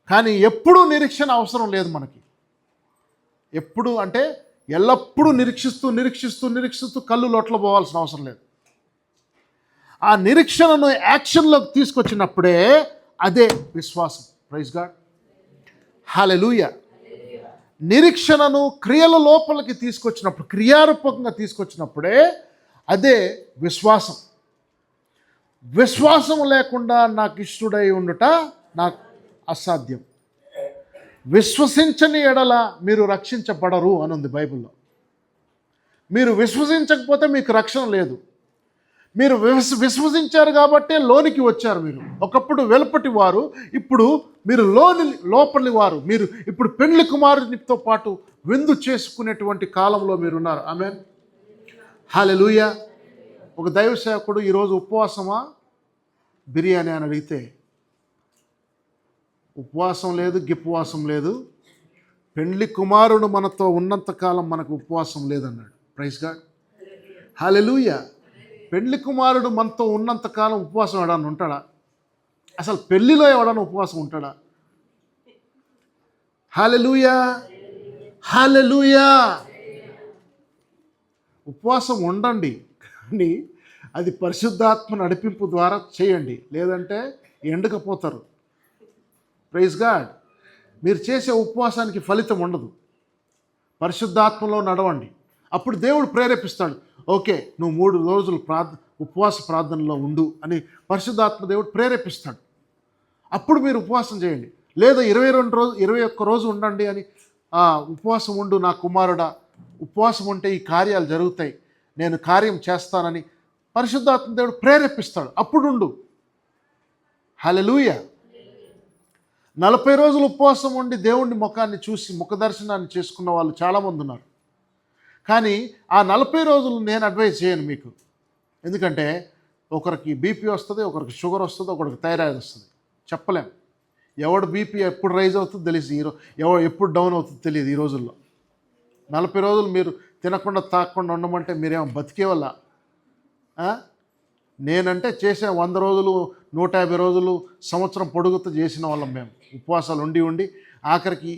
కానీ ఎప్పుడూ నిరీక్షణ అవసరం లేదు మనకి. ఎప్పుడు అంటే ఎల్లప్పుడూ నిరీక్షిస్తూ నిరీక్షిస్తూ నిరీక్షిస్తూ కళ్ళు లోట్లో పోవాల్సిన అవసరం లేదు. ఆ నిరీక్షణను యాక్షన్లోకి తీసుకొచ్చినప్పుడే అదే విశ్వాసం. ప్రైజ్ గాడ్, హల్లెలూయా. నిరీక్షణను క్రియల లోపలికి తీసుకొచ్చినప్పుడు, క్రియారూపకంగా తీసుకొచ్చినప్పుడే అదే విశ్వాసం. విశ్వాసం లేకుండా నాకు ఇష్టడై ఉండుట నాకు అసాధ్యం. విశ్వసించని ఎడల మీరు రక్షించబడరు అని ఉంది బైబిల్లో. మీరు విశ్వసించకపోతే మీకు రక్షణ లేదు. మీరు విశ్వసించారు కాబట్టే లోనికి వచ్చారు. మీరు ఒకప్పుడు వెలుపటి వారు, ఇప్పుడు మీరు లోపలి వారు. మీరు ఇప్పుడు పెండ్లి కుమారునితో పాటు విందు చేసుకునేటువంటి కాలంలో మీరున్నారు. ఆమేన్, హల్లెలూయా. ఒక దైవ సేవకుడు ఈరోజు ఉపవాసమా బిర్యానీ అని అడిగితే, ఉపవాసం లేదు, గిప్వాసం లేదు, పెండ్లి కుమారుడు మనతో ఉన్నంతకాలం మనకు ఉపవాసం లేదన్నాడు. ప్రైజ్ గాడ్, హల్లెలూయా. పెండ్లి కుమారుడు మనతో ఉన్నంతకాలం ఉపవాసం ఎవడన్నా ఉంటాడా? అసలు పెళ్లిలో ఎవడన్నా ఉపవాసం ఉంటాడా? హల్లెలూయా, హల్లెలూయా. ఉపవాసం ఉండండి, కానీ అది పరిశుద్ధాత్మ నడిపింపు ద్వారా చేయండి, లేదంటే ఎండకపోతారు. Praise God. మీరు చేసే ఉపవాసానికి ఫలితం ఉండదు. పరిశుద్ధాత్మలో నడవండి, అప్పుడు దేవుడు ప్రేరేపిస్తాడు. ఓకే, నువ్వు 3 రోజులు ఉపవాస ప్రార్థనలో ఉండు అని పరిశుద్ధాత్మ దేవుడు ప్రేరేపిస్తాడు. అప్పుడు మీరు ఉపవాసం చేయండి. లేదా 21 రోజు ఉండండి అని, ఉపవాసం ఉండు నా కుమారుడా, ఉపవాసం ఉంటే ఈ కార్యాలు జరుగుతాయి, నేను కార్యం చేస్తానని పరిశుద్ధాత్మ దేవుడు ప్రేరేపిస్తాడు. అప్పుడు ఉండు. హల్లెలూయా. 40 రోజులు ఉపవాసం ఉండి దేవుణ్ణి ముఖాన్ని చూసి ముఖ దర్శనాన్ని చేసుకున్న వాళ్ళు చాలామంది ఉన్నారు. కానీ ఆ 40 రోజులు నేను అడ్వైజ్ చేయను మీకు. ఎందుకంటే ఒకరికి బీపీ వస్తుంది, ఒకరికి షుగర్ వస్తుంది, ఒకరికి థైరాయిడ్ వస్తుంది. చెప్పలేం. ఎవడు బీపీ ఎప్పుడు రైజ్ అవుతుందో తెలియదు, ఎప్పుడు డౌన్ అవుతుందో తెలియదు. ఈ రోజుల్లో 40 రోజులు మీరు తినకుండా తాగకుండా ఉండమంటే మీరేమో బతికే వల్ల? నేనంటే చేసే 100 రోజులు 150 రోజులు సంవత్సరం పొడుగుతూ చేసిన వాళ్ళం మేము. ఉపవాసాలు ఉండి ఉండి ఆఖరికి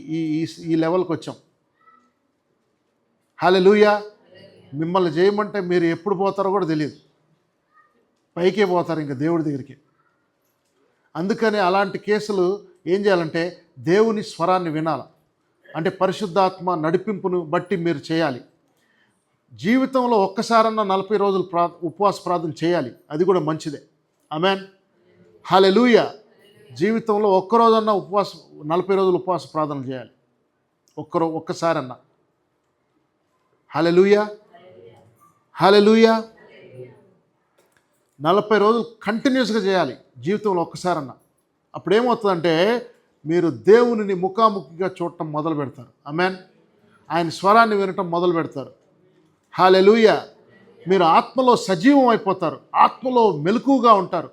ఈ లెవెల్కి వచ్చాం. హల్లెలూయా. మిమ్మల్ని చేయమంటే మీరు ఎప్పుడు పోతారో కూడా తెలియదు, పైకే పోతారు ఇంకా దేవుడి దగ్గరికి. అందుకని అలాంటి కేసులు ఏం చేయాలంటే దేవుని స్వరాన్ని వినాలి. అంటే పరిశుద్ధాత్మ నడిపింపును బట్టి మీరు చేయాలి. జీవితంలో ఒక్కసారన్నా 40 రోజులు ఉపవాస ప్రార్థన చేయాలి, అది కూడా మంచిదే. ఆమేన్, హల్లెలూయా. జీవితంలో ఒక్కరోజన్నా 40 రోజులు ఉపవాస ప్రార్థన చేయాలి, ఒక్కసారన్నా. హల్లెలూయా, హల్లెలూయా. 40 రోజులు కంటిన్యూస్గా చేయాలి జీవితంలో ఒక్కసారన్నా. అప్పుడు ఏమవుతుందంటే మీరు దేవునిని ముఖాముఖిగా చూడటం మొదలు పెడతారు. ఆమేన్, ఆయన స్వరాన్ని వినటం మొదలు పెడతారు. హల్లెలూయా. మీరు ఆత్మలో సజీవం అయిపోతారు, ఆత్మలో మెలకుగా ఉంటారు,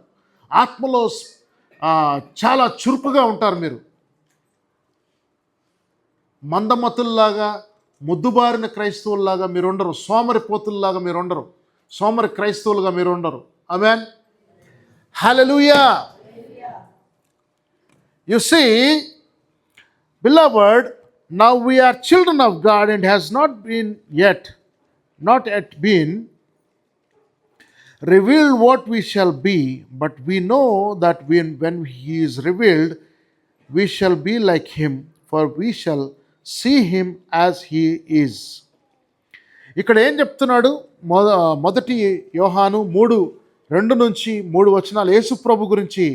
ఆత్మలో చాలా చురుకుగా ఉంటారు. మీరు మందమతుల్లాగా ముద్దుబారిన క్రైస్తవుల్లాగా మీరు ఉండరు, సోమరిపోతుల్లాగా మీరు ఉండరు, సోమరి క్రైస్తవులుగా మీరు ఉండరు. ఆమేన్, హల్లెలూయా. You see, beloved, now we are children of God and has not yet been revealed what we shall be, but we know that when he is revealed, we shall be like him, for we shall see him as he is. ఇక్కడ ఏం చెప్తున్నాడు? మొదటి యోహాను 3:2-3 యేసు ప్రభు గురించి,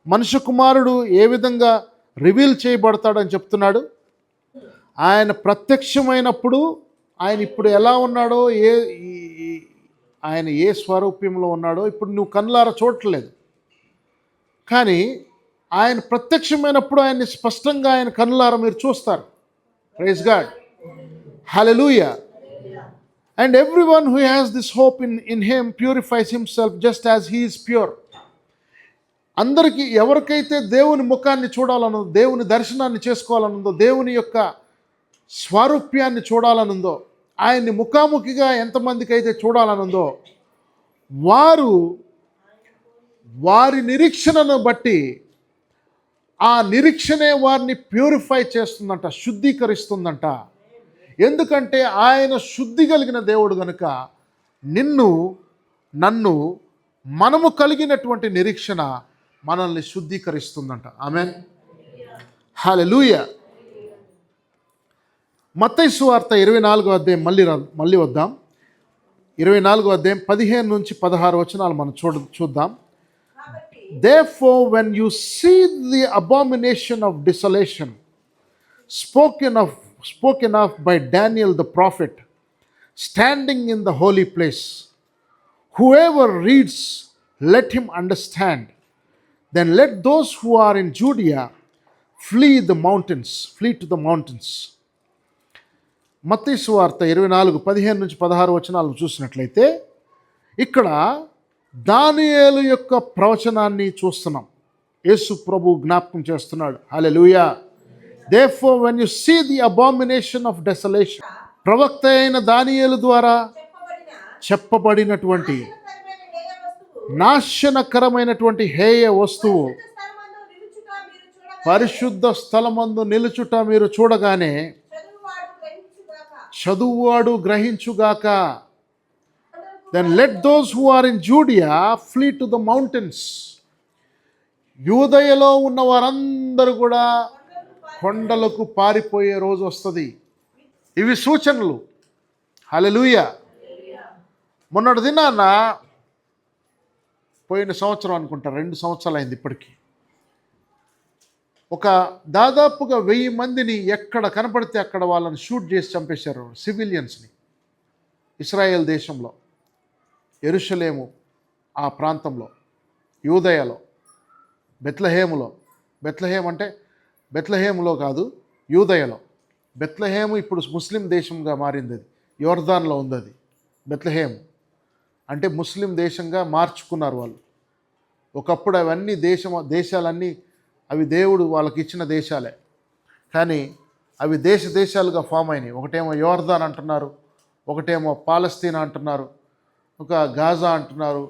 మనుష్య కుమారుడు ఏ విధంగా reveal చేయబడతాడని చెప్తున్నాడు. ఆయన ప్రత్యక్షమైనప్పుడు ఆయన ఇప్పుడు ఎలా ఉన్నాడో, ఆయన ఏ స్వరూప్యంలో ఉన్నాడో ఇప్పుడు నువ్వు కళ్ళారా చూడట్లేదు. కానీ ఆయన ప్రత్యక్షమైనప్పుడు ఆయన్ని స్పష్టంగా ఆయన కళ్ళారా మీరు చూస్తారు. Praise God, hallelujah. And everyone who has this hope in him purifies himself just as he is pure. అందరికీ ఎవరికైతే దేవుని ముఖాన్ని చూడాలనుందో, దేవుని దర్శనాన్ని చేసుకోవాలనుందో, దేవుని యొక్క స్వారూప్యాన్ని చూడాలనుందో, ఆయన్ని ముఖాముఖిగా ఎంతమందికి అయితే చూడాలనుందో వారి నిరీక్షణను బట్టి ఆ నిరీక్షణే వారిని ప్యూరిఫై చేస్తుందంట, శుద్ధీకరిస్తుందంట. ఎందుకంటే ఆయన శుద్ధి కలిగిన దేవుడు గనుక నిన్ను నన్ను మనము కలిగినటువంటి నిరీక్షణ మనల్ని శుద్ధీకరిస్తుందంట. ఆమేన్, హల్లెలూయా. మత్తయి సువార్త 24వ అధ్యాయం మళ్ళీ వద్దాం. 24వ అధ్యాయం 15 నుంచి 16 వచనాలు మనం చూద్దాం. Therefore, when you see the abomination of desolation spoken of by Daniel the prophet, standing in the holy place, whoever reads, let him understand. Then let those who are in Judea flee to the mountains. మత్తయి సువార్త 24:15 నుంచి 16 వచనాలను చూసినట్లయితే ఇక్కడ దానియేలు యొక్క ప్రవచనాన్ని చూస్తున్నాం. యేసు ప్రభు జ్ఞాపకం చేస్తున్నాడు. హల్లెలూయా. Therefore, when you see the abomination of desolation, ప్రవక్త అయిన దానియేలు ద్వారా చెప్పబడినటువంటి నాశనకరమైనటువంటి హేయ వస్తువు పరిశుద్ధ స్థలమందు నిలుచుట మీరు చూడగానే చదువువాడు గ్రహించుగాక. Then let those who are in Judea flee to the mountains. యూదయలో ఉన్న వారందరూ కూడా కొండలకు పారిపోయే రోజు వస్తుంది. ఇవి సూచనలు. హల్లెలూయా. మొన్నటి దినాన పోయిన సంవత్సరం అనుకుంటా, 2 సంవత్సరాలు అయింది ఇప్పటికీ, ఒక దాదాపుగా 1000 మందిని ఎక్కడ కనపడితే అక్కడ వాళ్ళని షూట్ చేసి చంపేశారు, సివిలియన్స్ని. ఇశ్రాయేల్ దేశంలో, యెరూషలేము ఆ ప్రాంతంలో, యూదయలో, బెత్లెహేము అంటే బెత్లెహేములో కాదు, యూదయలో. బెత్లెహేము ఇప్పుడు ముస్లిం దేశంగా మారింది. అది యోర్దాన్లో ఉంది. అది బెత్లెహేము అంటే ముస్లిం దేశంగా మార్చుకున్నారు వాళ్ళు. ఒకప్పుడు అవన్నీ దేశాలన్నీ అవి దేవుడు వాళ్ళకి ఇచ్చిన దేశాలే, కానీ అవి దేశాలుగా ఫామ్ అయినాయి. ఒకటేమో యోర్దాన్ అంటున్నారు, ఒకటేమో పాలస్తీనా అంటున్నారు, ఒక గాజా అంటున్నారు.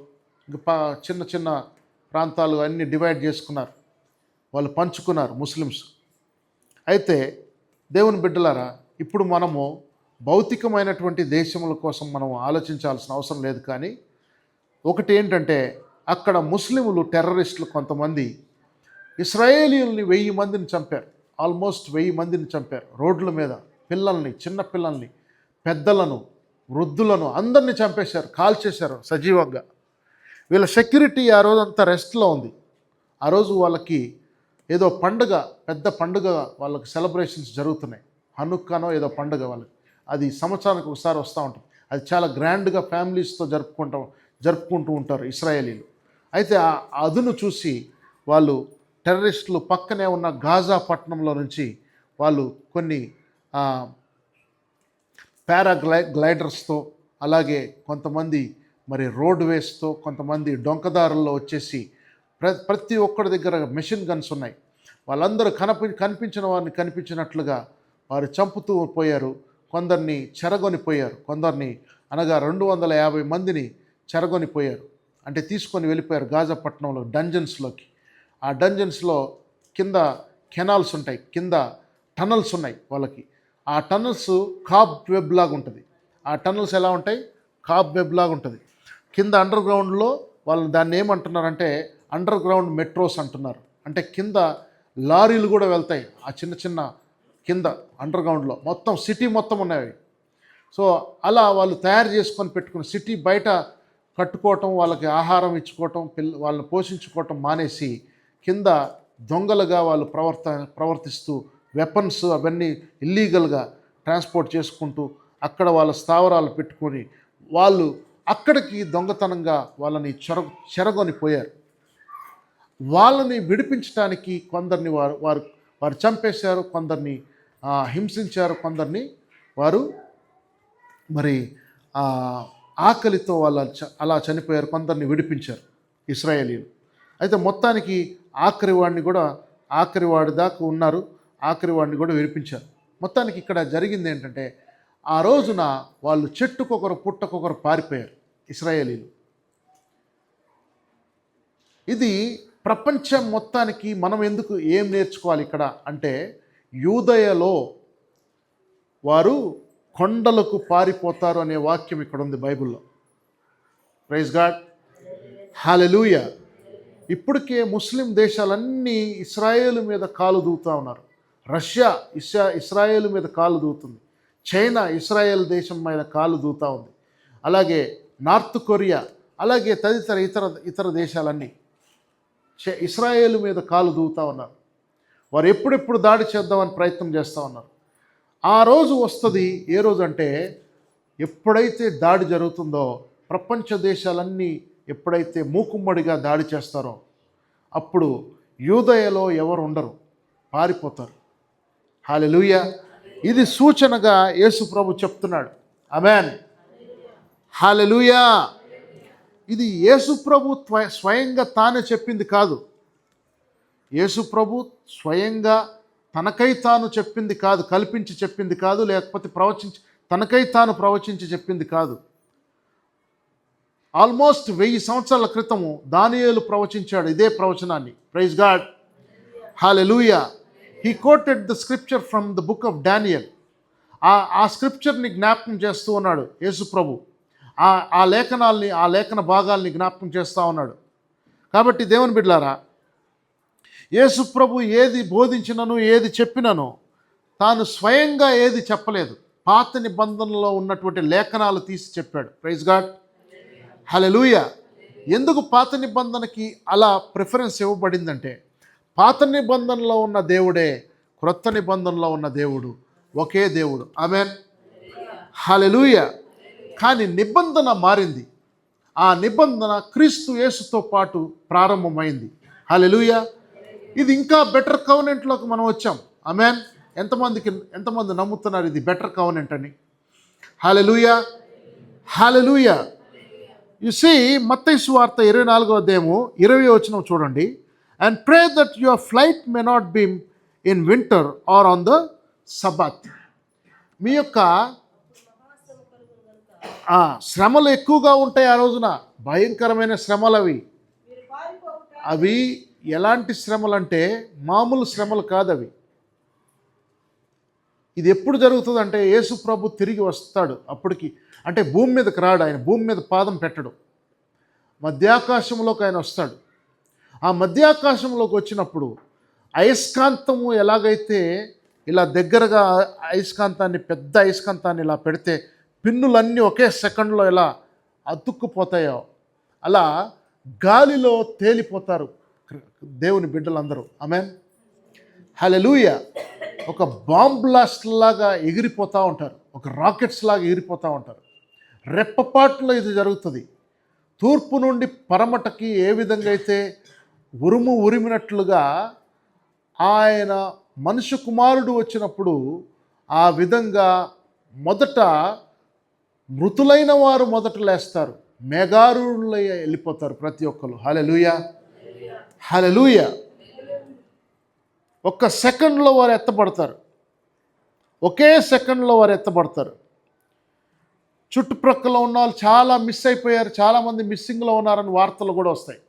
ఇంకా చిన్న చిన్న ప్రాంతాలు అన్నీ డివైడ్ చేసుకున్నారు, వాళ్ళు పంచుకున్నారు ముస్లిమ్స్. అయితే దేవుని బిడ్డలారా, ఇప్పుడు మనము భౌతికమైనటువంటి దేశముల కోసం మనం ఆలోచించాల్సిన అవసరం లేదు. కానీ ఒకటి ఏంటంటే, అక్కడ ముస్లిములు టెర్రరిస్టులు కొంతమంది ఇశ్రాయేలీయుల్ని 1000 మందిని చంపారు. ఆల్మోస్ట్ 1000 మందిని చంపారు. రోడ్ల మీద పిల్లల్ని, చిన్న పిల్లల్ని, పెద్దలను, వృద్ధులను అందరినీ చంపేశారు, కాల్చేశారు సజీవంగా. వీళ్ళ సెక్యూరిటీ ఆ రోజంతా రెస్ట్లో ఉంది. ఆ రోజు వాళ్ళకి ఏదో పండుగ, పెద్ద పండుగ, వాళ్ళకి సెలబ్రేషన్స్ జరుగుతున్నాయి. హనుక్కానో ఏదో పండుగ వాళ్ళకి, అది సంవత్సరానికి ఒకసారి వస్తూ ఉంటుంది. అది చాలా గ్రాండ్గా ఫ్యామిలీస్తో జరుపుకుంటూ ఉంటారు ఇశ్రాయేలీలు. అయితే ఆ అదును చూసి వాళ్ళు టెర్రరిస్టులు పక్కనే ఉన్న గాజా పట్టణంలో నుంచి వాళ్ళు కొన్ని పారాగ్లైడర్స్తో, అలాగే కొంతమంది మరి రోడ్ వేస్తో, కొంతమంది డొంకదారుల్లో వచ్చేసి ప్రతి ఒక్కరి దగ్గర మెషిన్ గన్స్ ఉన్నాయి. వాళ్ళందరూ కనిపించిన వారిని కనిపించినట్లుగా వారు చంపుతూ పోయారు. కొందరిని చెరగొనిపోయారు, కొందరిని అనగా 250 మందిని చెరగొనిపోయారు. అంటే తీసుకొని వెళ్ళిపోయారు గాజా పట్టణంలో డంజన్స్లోకి. ఆ డంజన్స్లో కింద కెనాల్స్ ఉంటాయి, కింద టనల్స్ ఉన్నాయి వాళ్ళకి. ఆ టనల్స్ కాబ్ వెబ్ లాగా ఉంటుంది. ఆ టనల్స్ ఎలా ఉంటాయి? కాబ్ వెబ్ లాగా ఉంటుంది. కింద అండర్ గ్రౌండ్లో వాళ్ళు దాన్ని ఏమంటున్నారంటే అండర్ గ్రౌండ్ మెట్రోస్ అంటున్నారు. అంటే కింద లారీలు కూడా వెళ్తాయి ఆ చిన్న చిన్న కింద అండర్ గ్రౌండ్లో. మొత్తం సిటీ మొత్తం ఉన్నాయి. సో అలా వాళ్ళు తయారు చేసుకొని పెట్టుకుని సిటీ బయట కట్టుకోవటం, వాళ్ళకి ఆహారం ఇచ్చుకోవటం, వాళ్ళని పోషించుకోవటం మానేసి కింద దొంగలుగా వాళ్ళు ప్రవర్తిస్తూ వెపన్స్ అవన్నీ ఇల్లీగల్గా ట్రాన్స్పోర్ట్ చేసుకుంటూ అక్కడ వాళ్ళ స్థావరాలు పెట్టుకొని వాళ్ళు అక్కడికి దొంగతనంగా వాళ్ళని చెరగొనిపోయారు. వాళ్ళని విడిపించడానికి కొందరిని వారు చంపేశారు, కొందరిని హింసించారు, కొందరిని వారు మరి ఆకలితో వాళ్ళు అలా చనిపోయారు, కొందరిని విడిపించారు ఇశ్రాయేలీలు. అయితే మొత్తానికి ఆఖరి వాడి దాకా ఉన్నారు, ఆఖరి వాడిని కూడా విడిపించారు. మొత్తానికి ఇక్కడ జరిగింది ఏంటంటే, ఆ రోజున వాళ్ళు చెట్టుకొకరు పుట్టకొకరు పారిపోయారు ఇశ్రాయేలీలు. ఇది ప్రపంచం మొత్తానికి మనం ఏం నేర్చుకోవాలి ఇక్కడ అంటే, యూదయలో వారు కొండలకు పారిపోతారు అనే వాక్యం ఇక్కడ ఉంది బైబిల్లో. ప్రైజ్ గాడ్, హల్లెలూయా. ఇప్పటికే ముస్లిం దేశాలన్నీ ఇస్రాయేలు మీద కాలు దూవుతూ ఉన్నారు. రష్యా ఇస్రాయేలు మీద కాలు దూవుతుంది. చైనా ఇస్రాయేల్ దేశం మీద కాలు దూవుతూ ఉంది. అలాగే నార్త్ కొరియా, అలాగే తదితర ఇతర దేశాలన్నీ ఇస్రాయేలు మీద కాలు దూవుతూ ఉన్నారు. వారు ఎప్పుడెప్పుడు దాడి చేద్దామని ప్రయత్నం చేస్తూ ఉన్నారు. ఆ రోజు వస్తుంది. ఏ రోజు అంటే ఎప్పుడైతే దాడి జరుగుతుందో, ప్రపంచ దేశాలన్నీ ఎప్పుడైతే మూకుమ్మడిగా దాడి చేస్తారో అప్పుడు యూదయలో ఎవరు ఉండరు, పారిపోతారు. హల్లెలూయా. ఇది సూచనగా యేసు ప్రభు చెప్తున్నాడు. ఆమేన్, హల్లెలూయా. ఇది యేసు ప్రభు స్వయంగా తానే చెప్పింది కాదు. యేసు ప్రభు స్వయంగా తనకై తాను చెప్పింది కాదు, కల్పించి చెప్పింది కాదు, లేకపోతే తనకై తాను ప్రవచించి చెప్పింది కాదు. ఆల్మోస్ట్ 1000 సంవత్సరాల క్రితము దానియేలు ప్రవచించాడు ఇదే ప్రవచనాన్ని. Praise God, hallelujah. He quoted the scripture from the book of Daniel. ఆ స్క్రిప్చర్ని జ్ఞాపకం చేస్తూ ఉన్నాడు యేసు ప్రభు. ఆ లేఖన భాగాల్ని జ్ఞాపకం చేస్తూ ఉన్నాడు. కాబట్టి దేవుని బిడ్డలారా, యేసు ప్రభు ఏది బోధించినను ఏది చెప్పినను తాను స్వయంగా ఏది చెప్పలేదు. పాత నిబంధనలో ఉన్నటువంటి లేఖనాలు తీసి చెప్పాడు. ప్రైజ్ గాడ్, హల్లెలూయా. ఎందుకు పాత నిబంధనకి అలా ప్రిఫరెన్స్ ఇవ్వబడిందంటే, పాత నిబంధనలో ఉన్న దేవుడే క్రొత్త నిబంధనలో ఉన్న దేవుడు ఒకే దేవుడు. ఆమేన్, హల్లెలూయా. కానీ నిబంధన మారింది. ఆ నిబంధన క్రీస్తు యేసుతో పాటు ప్రారంభమైంది. హల్లెలూయా. ఇది ఇంకా బెటర్ కవెనెంట్లోకి మనం వచ్చాం. ఆమేన్. ఎంతమంది నమ్ముతున్నారు ఇది బెటర్ కవెనెంట్ అని? హల్లెలూయా, హల్లెలూయా. యు సీ, మత్తయి సువార్త 24వ అధ్యాయము 20వ వచనం చూడండి. And pray that your flight may not be in winter or on the sabbath. మీ యొక్క శ్రమలు ఎక్కువగా ఉంటాయి ఆ రోజున. భయంకరమైన శ్రమలు అవి ఎలాంటి శ్రమలు అంటే మామూలు శ్రమలు కాదు అవి. ఇది ఎప్పుడు జరుగుతుందంటే యేసు ప్రభు తిరిగి వస్తాడు. అప్పటికి అంటే భూమి మీదకి రాడు ఆయన, భూమి మీద పాదం పెట్టడు. మధ్యాకాశంలోకి ఆయన వస్తాడు. ఆ మధ్యాకాశంలోకి వచ్చినప్పుడు అయస్కాంతము ఎలాగైతే ఇలా దగ్గరగా పెద్ద అయస్కాంతాన్ని ఇలా పెడితే పిన్నులన్నీ ఒకే సెకండ్లో ఎలా అతుక్కుపోతాయో అలా గాలిలో తేలిపోతారు దేవుని బిడ్డలందరూ. ఆమేన్, హల్లెలూయా. ఒక బాంబ్ బ్లాస్ట్ లాగా ఎగిరిపోతూ ఉంటారు, ఒక రాకెట్స్ లాగా ఎగిరిపోతూ ఉంటారు. రెప్పపాటులో ఇది జరుగుతుంది. తూర్పు నుండి పరమటకి ఏ విధంగా అయితే ఉరిమినట్లుగా ఆయన మనుష్య కుమారుడు వచ్చినప్పుడు ఆ విధంగా మొదట మృతులైన వారు మొదట లేస్తారు, మేఘారులై వెళ్ళిపోతారు ప్రతి ఒక్కరు. హల్లెలూయా, హల్లెలూయా. ఒక్క సెకండ్లో వారు ఎత్తబడతారు, ఒకే సెకండ్లో వారు ఎత్తబడతారు. చుట్టుప్రక్కల ఉన్న వాళ్ళు చాలా మిస్ అయిపోయారు, చాలామంది మిస్సింగ్లో ఉన్నారని వార్తలు కూడా వస్తాయి.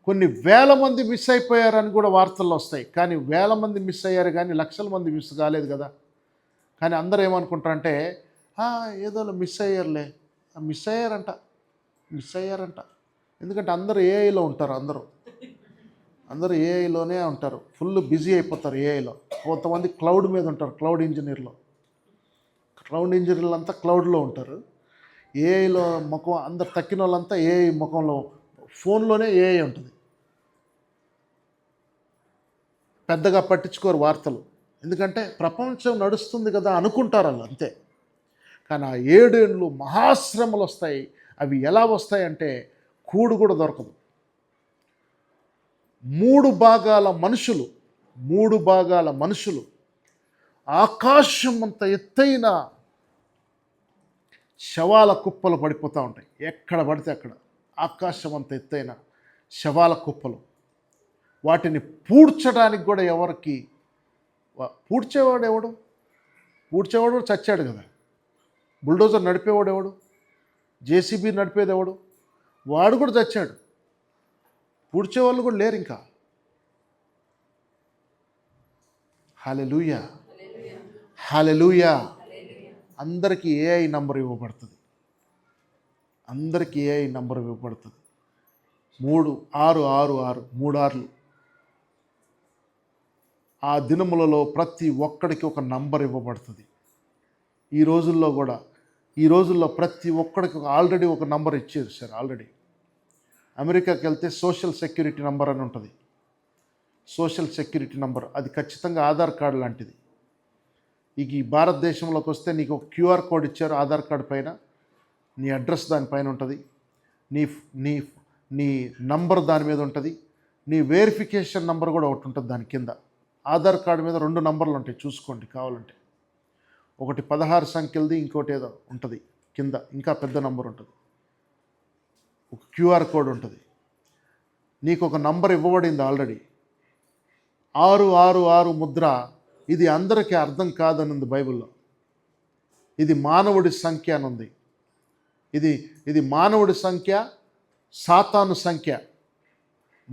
కొన్ని వేల మంది మిస్ అయిపోయారని కూడా వార్తల్లో వస్తాయి. కానీ వేల మంది మిస్ అయ్యారు కానీ లక్షల మంది మిస్ కాలేదు కదా. కానీ అందరూ ఏమనుకుంటారంటే ఏదో మిస్ అయ్యారంట. ఎందుకంటే అందరూ ఏఐలో ఉంటారు, అందరూ ఏఐలోనే ఉంటారు, ఫుల్ బిజీ అయిపోతారు ఏఐలో. కొంతమంది క్లౌడ్ మీద ఉంటారు, క్లౌడ్ ఇంజనీర్లు అంతా క్లౌడ్లో ఉంటారు. ఏఐలో ముఖం అందరు తక్కిన వాళ్ళంతా ఏఐ ముఖంలో, ఫోన్లోనే ఏఐ ఉంటుంది. పెద్దగా పట్టించుకోరు వార్తలు, ఎందుకంటే ప్రపంచం నడుస్తుంది కదా అనుకుంటారు వాళ్ళు అంతే. కానీ ఆ 7 ఏళ్ళు మహాశ్రమలు వస్తాయి. అవి ఎలా వస్తాయంటే కూడు కూడా దొరకదు. 3 భాగాల మనుషులు ఆకాశం అంత ఎత్తైన శవాల కుప్పలు పడిపోతూ ఉంటాయి. ఎక్కడ పడితే అక్కడ ఆకాశం అంత ఎత్తైన శవాల కుప్పలు. వాటిని పూడ్చడానికి కూడా ఎవరికి పూడ్చేవాడు చచ్చాడు కదా. బుల్డోజర్ నడిపేవాడు ఎవడు, జేసీబీ నడిపేది ఎవడు, వాడు కూడా చచ్చాడు. పూడ్చేవాళ్ళు కూడా లేరు ఇంకా. హల్లెలూయా, హల్లెలూయా. అందరికీ ఏఐ నంబర్ ఇవ్వబడుతుంది. అందరికీ ఏఐ నంబర్ ఇవ్వబడుతుంది. 3666 3 ఆర్లు. ఆ దినములలో ప్రతి ఒక్కడికి ఒక నంబర్ ఇవ్వబడుతుంది. ఈ రోజుల్లో ప్రతి ఒక్కడికి ఆల్రెడీ ఒక నంబర్ ఇచ్చారు సార్. ఆల్రెడీ అమెరికాకి వెళ్తే సోషల్ సెక్యూరిటీ నంబర్ అని ఉంటుంది. సోషల్ సెక్యూరిటీ నంబర్ అది ఖచ్చితంగా ఆధార్ కార్డు లాంటిది. ఈ భారతదేశంలోకి వస్తే నీకు ఒక క్యూఆర్ కోడ్ ఇచ్చారు ఆధార్ కార్డు పైన, నీ అడ్రస్ దానిపైన ఉంటుంది, నీ నీ నీ నంబర్ దాని మీద ఉంటుంది, నీ వెరిఫికేషన్ నంబర్ కూడా ఒకటి ఉంటుంది దాని కింద. ఆధార్ కార్డు మీద 2 నంబర్లు ఉంటాయి, చూసుకోండి కావాలంటే. ఒకటి 16 సంఖ్యలది, ఇంకోటి ఏదో ఉంటుంది కింద, ఇంకా పెద్ద నంబర్ ఉంటుంది. ఒక క్యూఆర్ కోడ్ ఉంటుంది. నీకు ఒక నంబర్ ఇవ్వబడింది ఆల్రెడీ. 666 ముద్ర. ఇది అందరికీ అర్థం కాదనుంది బైబిల్లో. ఇది మానవుడి సంఖ్య అనుంది. ఇది మానవుడి సంఖ్య, సాతాను సంఖ్య.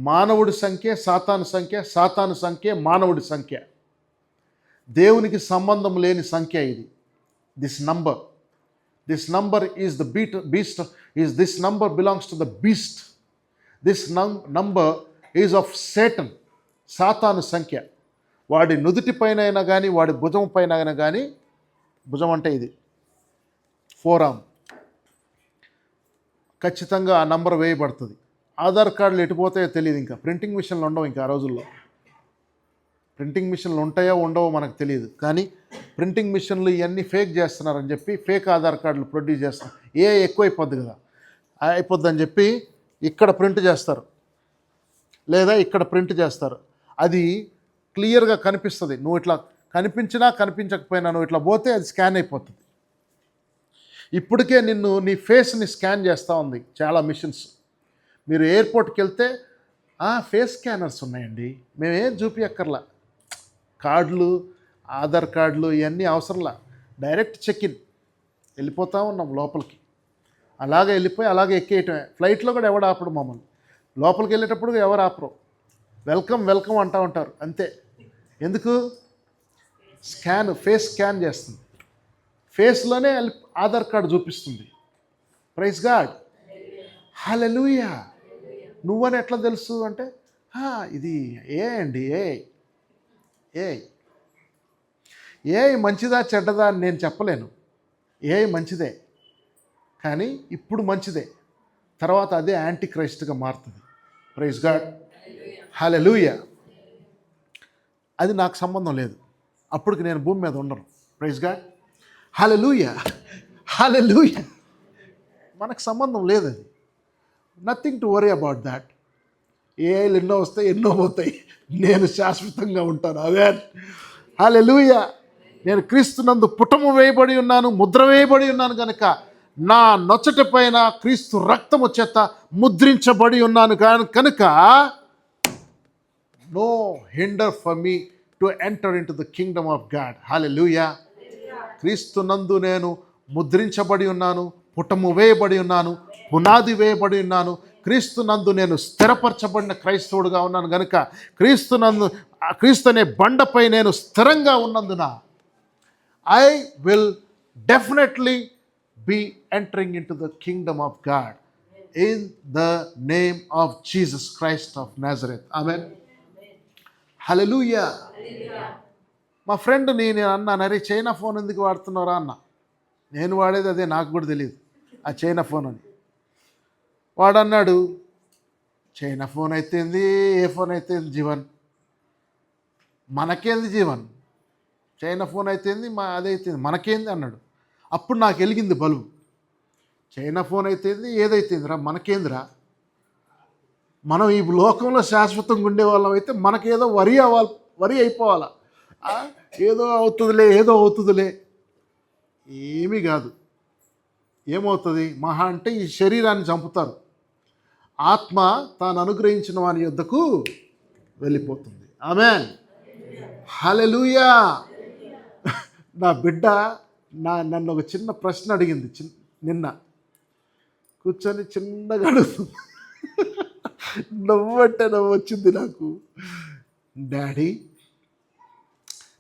మానవుడి సంఖ్య సాతాను సంఖ్య, సాతాను సంఖ్య మానవుడి సంఖ్య. దేవునికి సంబంధం లేని సంఖ్య ఇది. This number is the beast is this number belongs to the beast. This number is of Satan, సాతాను సంఖ్య. వాడి నుదుటి పైన అయినా కానీ, వాడి భుజం పైన అయినా కానీ, భుజం అంటే ఇది ఫోరామ్, ఖచ్చితంగా ఆ నంబర్ వేయబడుతుంది. ఆధార్ కార్డులు ఎటుపోతాయో తెలియదు. ఇంకా ప్రింటింగ్ మిషన్లు ఉండవు. ఇంకా ఆ రోజుల్లో ప్రింటింగ్ మిషన్లు ఉంటాయో ఉండవో మనకు తెలియదు. కానీ ప్రింటింగ్ మిషన్లు ఇవన్నీ ఫేక్ చేస్తున్నారని చెప్పి ఫేక్ ఆధార్ కార్డులు ప్రొడ్యూస్ చేస్తున్నారు. ఎక్కువ అయిపోద్ది కదా, అయిపోద్ది అని చెప్పి ఇక్కడ ప్రింట్ చేస్తారు, లేదా ఇక్కడ ప్రింట్ చేస్తారు. అది క్లియర్గా కనిపిస్తుంది. నువ్వు ఇట్లా కనిపించినా కనిపించకపోయినా నువ్వు ఇట్లా పోతే అది స్కాన్ అయిపోతుంది. ఇప్పటికే నీ ఫేస్ని స్కాన్ చేస్తూ ఉంది చాలా మిషన్స్. మీరు ఎయిర్పోర్ట్కి వెళ్తే ఫేస్ స్కానర్స్ ఉన్నాయండి, మేమేం చూపించక్కర్లా. కార్డులు, ఆధార్ కార్డులు ఇవన్నీ అవసరంలా. డైరెక్ట్ చెక్-ఇన్, వెళ్ళిపోతూ ఉన్నాం లోపలికి. అలాగే వెళ్ళిపోయి అలాగే ఎక్కేయటమే. ఫ్లైట్లో కూడా ఎవడు ఆపడు మమ్మల్ని. లోపలికి వెళ్ళేటప్పుడు ఎవరు ఆపరు. వెల్కమ్ వెల్కమ్ అంటూ ఉంటారు అంతే. ఎందుకు? ఫేస్ స్కాన్ చేస్తుంది. ఫేస్లోనే ఆధార్ కార్డు చూపిస్తుంది. ప్రైజ్ గాడ్, హల్లెలూయా. నువ్వని ఎట్లా తెలుసు అంటే ఇది అండి ఏ మంచిదా చెడ్డదా అని నేను చెప్పలేను. మంచిదే, కానీ ఇప్పుడు మంచిదే, తర్వాత అదే యాంటీ క్రైస్ట్గా మారుతుంది. Praise God, hallelujah. అది నాకు సంబంధం లేదు. అప్పటికి నేను భూమి మీద ఉండను. Praise God, hallelujah, hallelujah. మనకు సంబంధం లేదు. అది nothing to worry about that. ఏఐలు ఎన్నో వస్తాయి, ఎన్నో పోతాయి. నేను శాశ్వతంగా ఉంటాను. ఆమేన్, హల్లెలూయా. నేను క్రీస్తునందు పుటము వేయబడి ఉన్నాను, ముద్ర వేయబడి ఉన్నాను కనుక నా నొచ్చట పైన క్రీస్తు రక్తము చేత ముద్రించబడి ఉన్నాను కనుక no hinder for me to enter in to the kingdom of God. Hallelujah. క్రీస్తునందు నేను ముద్రించబడి ఉన్నాను, పుటము వేయబడి ఉన్నాను, పునాది వేయబడి ఉన్నాను. క్రీస్తునందు నేను స్థిరపరచబడిన క్రైస్తవుడుగా ఉన్నాను కనుక క్రీస్తు అనే బండపై నేను స్థిరంగా ఉన్నందున I will definitely be entering into the kingdom of God in the name of Jesus Christ of Nazareth. Amen. Hallelujah. మా ఫ్రెండ్ నేను అన్నాను, అరే చైనా ఫోన్ ఎందుకు వాడుతున్నారా అన్న. నేను వాడేది అదే, నాకు కూడా తెలియదు ఆ చైనా ఫోన్ అని. వాడన్నాడు, చైనా ఫోన్ అయితేంది, ఏ ఫోన్ అయితేంది జీవన్, మనకేంది జీవన్, చైనా ఫోన్ అయితేంది, అదైతేంది, మనకేంది అన్నాడు. అప్పుడు నాకు వెలిగింది బలుబు. చైనా ఫోన్ అయితేంది, ఏదైతేందిరా, మనకేందిరా. మనం ఈ లోకంలో శాశ్వతంగా ఉండేవాళ్ళం అయితే మనకేదో వరి అయిపోవాలా. ఏదో అవుతుందిలే. ఏమీ కాదు. ఏమవుతుంది మహా అంటే ఈ శరీరాన్ని చంపుతారు, ఆత్మ తాను అనుగ్రహించిన వాని యొద్దకు వెళ్ళిపోతుంది. ఆమేన్, హల్లెలూయా. నా బిడ్డ నన్ను ఒక చిన్న ప్రశ్న అడిగింది నిన్న కూర్చొని, చిన్నగా అడుగుతుంది. నవ్వంటే నవ్వు వచ్చింది నాకు. డాడీ,